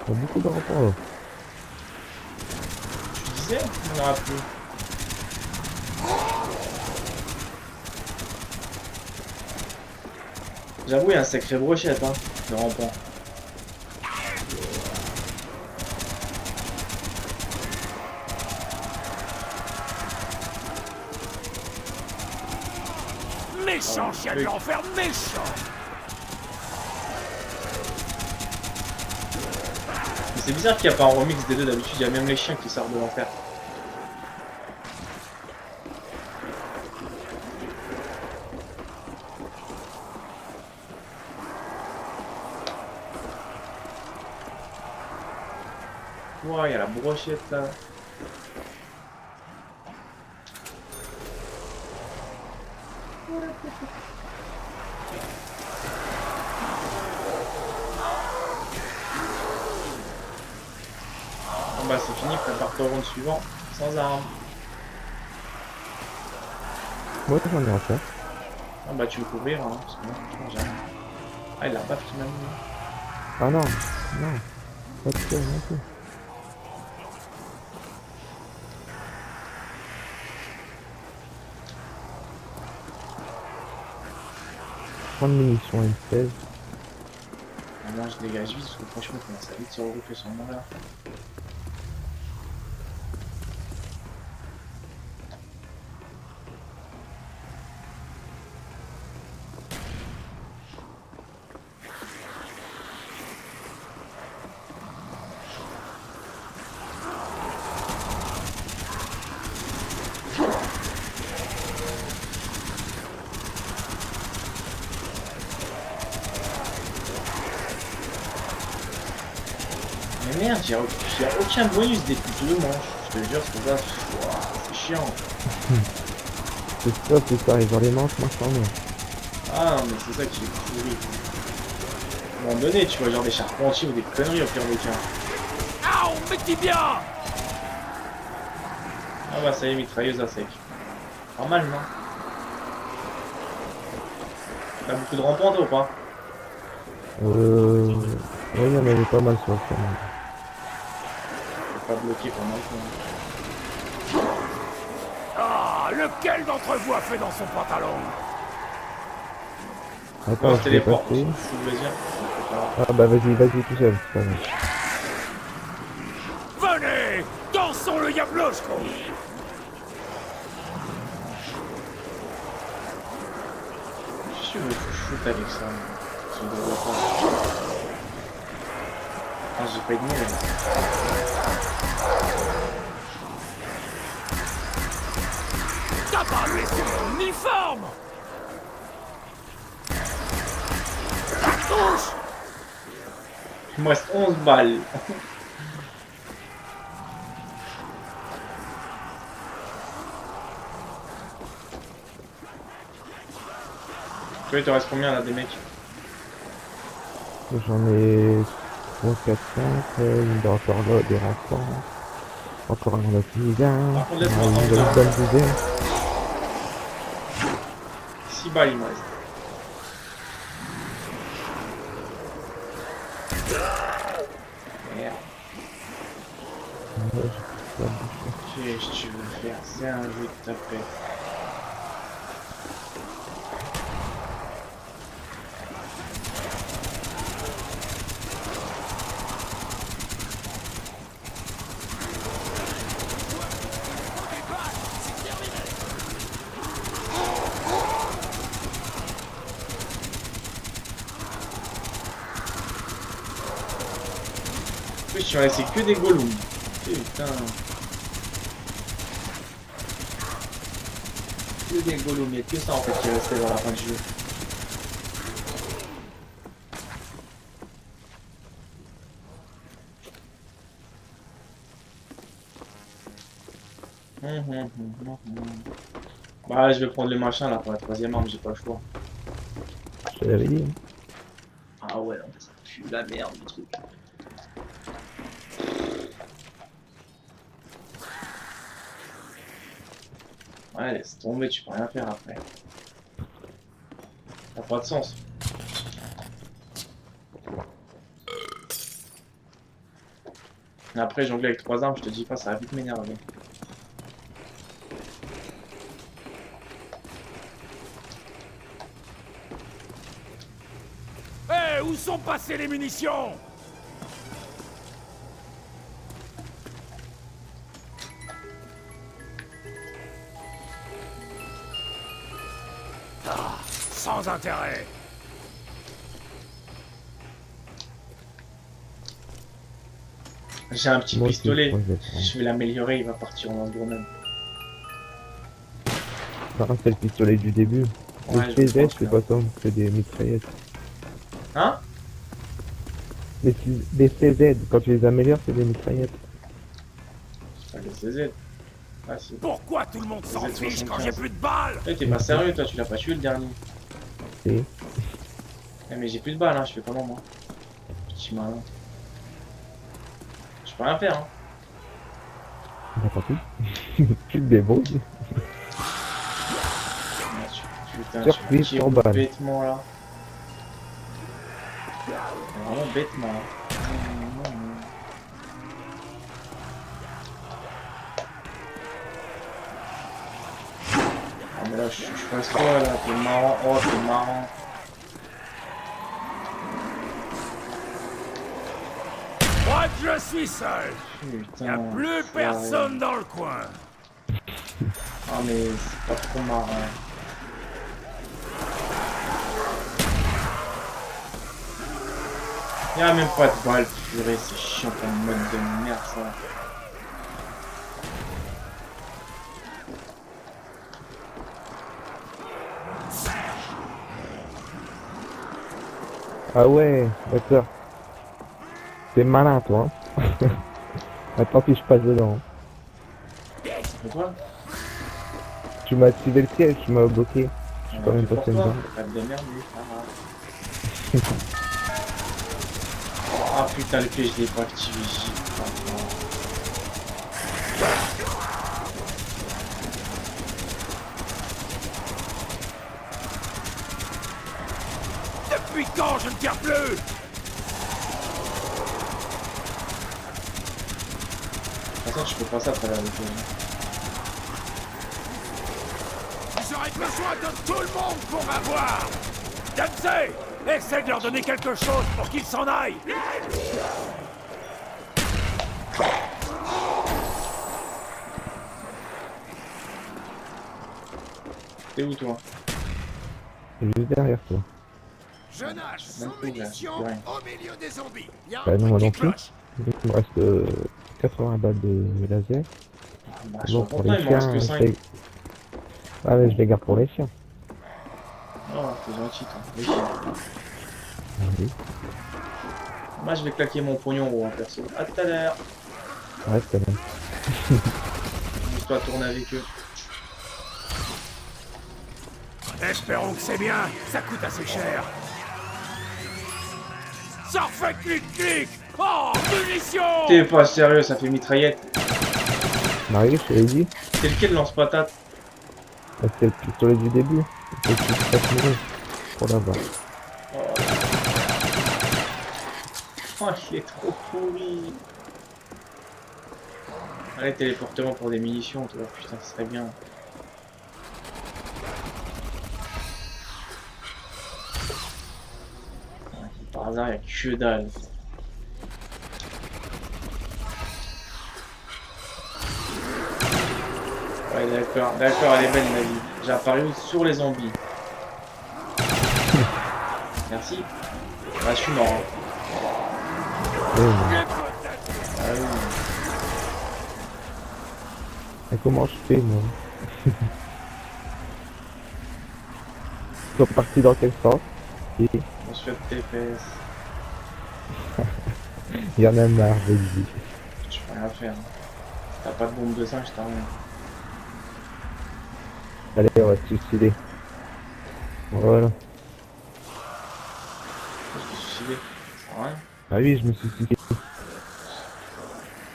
Il y a beaucoup de rapports là. Tu disais? Il n'y en aura plus. J'avoue, il y a un sacré brochette, hein, de rampant. Méchant chien de l'enfer, méchant! Mais c'est bizarre qu'il n'y a pas un remix des deux, d'habitude, il y a même les chiens qui sortent de l'enfer. Ouais, il y a la brochette là. Bon bah c'est fini, prépare-toi au round suivant, sans armes. Moi, j'en ai un faire. Ah bah tu veux couvrir, hein, parce que moi franchement j'ai rien. Ah il a pas qui m'a mis. Ah non, non. Pas de ça non plus. Prendre munitions M16. Maintenant je dégage vite, parce que franchement comment ça vite se regrouper sur le là. Mais merde, j'ai aucun bonus des coups de manche. Je te jure, c'est ça. Ouah, c'est chiant. C'est ça, c'est ça. Et dans les manches, moi, je t'en ai. Ah, mais c'est ça qui est pourri. À un moment donné, tu vois, genre des charpentiers ou des conneries au pire des cas. Ah, on me dit bien. Ah bah ça y est, mitrailleuse à sec. Pas mal, non? T'as beaucoup de rampants, toi, ou pas? Oui, il y en avait pas mal sur le chemin. Faut pas bloquer pendant le temps. Ah, lequel d'entre vous a fait dans son pantalon? Attends, Oh, je je vais téléporte. passer. Faut le dire. Ah bah vas-y tout seul, c'est pas grave. Venez, dansons le Yablochko. Je suis me foutre avec ça. Ça me devrait pas. Ah, j'ai pas de mille. T'as pas laissé mon uniforme. Ça touche. Il me reste 11 balles. Toi, il te reste combien là des mecs? J'en ai 3, 4, 5, il doit encore là, des renforts. Encore un autre milliard. Par contre, laisse-moi une en bonne dizaine. 6 balles il me reste. Merde. Ouais, j'ai pas de Qu'est-ce que tu veux faire? C'est un jeu de tapette. En plus, tu m'as laissé que des golems. Putain. Que des golems, il n'y a que ça en fait qui restait dans la fin du jeu. Bah, je vais prendre le machin là pour la troisième arme, j'ai pas le choix. Je te l'avais dit. Hein. Ah ouais, non, ça pue la merde le truc. Ouais, laisse tomber, tu peux rien faire après. Ça n'a pas de sens. Et après, jongler avec 3 armes, je te dis pas, ça va vite m'énerver. Hé, où sont passées les munitions? Ah, sans intérêt. J'ai un petit Moi aussi, pistolet, je vais prendre. je vais l'améliorer, il va partir en grenade. Par contre, c'est le pistolet du début. Ouais, Les je CZ, pense c'est que- pas tant, c'est des mitraillettes. Hein? Les CZ, quand tu les améliores, c'est des mitraillettes. C'est pas les CZ. Ah si. Pourquoi tout le monde s'en Vous êtes fiche quand 75. j'ai plus de balles? Eh, t'es pas sérieux, toi, tu l'as pas tué le dernier. Si. Eh, mais j'ai plus de balles, hein, je fais comment moi? Petit malin. Je peux rien faire, hein. Bah, tant pis. Tu te débrouilles. Ah, putain, Surprise, tu me sur tires balle. bêtement là. Vraiment bêtement là. Ah mais là je passe quoi là? T'es marrant, oh t'es marrant. Moi je suis seul. Putain. Y'a plus c'est personne dans le coin. Ah mais c'est pas trop marrant. Y'a même pas de balle, purée, c'est chiant comme mode de merde ça. Ah ouais, d'accord. T'es malin, toi. Hein. Attends, puis je passe dedans. Et toi? Tu m'as activé le piège, tu m'as bloqué. Je suis quand même Pour passé toi, dedans. t'as pas de merde, lui. Ah putain, le piège je l'ai pas activé. Depuis quand je ne tire plus? De toute façon, je peux pas ça à travers le piège. Vous aurez besoin de tout le monde pour m'avoir. Dempsey, essaie de leur donner quelque chose pour qu'ils s'en aillent. T'es où toi? Juste derrière toi. Je nage sans Même plus, là, munitions ouais. au milieu des zombies. Il y a un Bah non, truc moi qui non plus. cloche. Il me reste 80 balles de laser. Bah, je suis Bon, pour content, les il m'en reste chiens, que je 5. les... Ah mais je les garde pour les chiens. Oh, t'es gentil toi. Les chiens. Oui. Moi, je vais claquer mon pognon gros, en perso. A tout à l'heure. Reste quand même. Amuse-toi à tourner avec eux. Espérons que c'est bien. Ça coûte assez cher. Ça refait clic-clic. Oh, munitions. T'es pas sérieux, ça fait mitraillette. Marie, je te l'ai dit. C'est lequel lance-patate? C'est le pistolet du début. Il faut que tu fasses mourir pour l'avoir. Oh, il est trop pourri. Allez, téléportement pour des munitions, toi. Putain, ce serait bien. Par hasard, il n'y a que dalle. Ouais, d'accord, d'accord, elle est belle ma vie. J'ai apparu sur les zombies. Merci. Bah, je suis mort. Hein. Ah oui. Et comment je fais, moi? Ils sont partis dans quel sens? Et On se fait de TPS. il y en a marre, je le dis. Je peux rien faire. Hein. T'as pas de bombe de singe, t'as rien. Allez, on va se suicider. Voilà. Je me suis suicidé. Ça sert à rien. Ah oui, je me suis suicidé.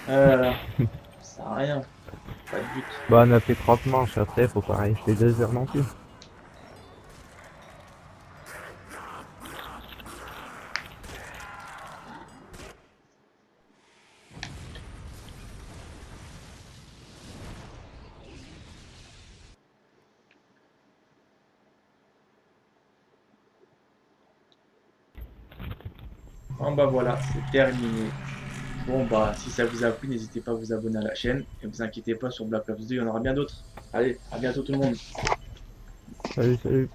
Ça sert à rien. Pas de but. Bah, on a fait 30 manches, après, faut pas rester 2 heures non plus. Bon bah voilà, c'est terminé. Bon bah si ça vous a plu, n'hésitez pas à vous abonner à la chaîne. Et vous inquiétez pas, sur Black Ops 2, il y en aura bien d'autres. Allez, à bientôt tout le monde. Salut, salut.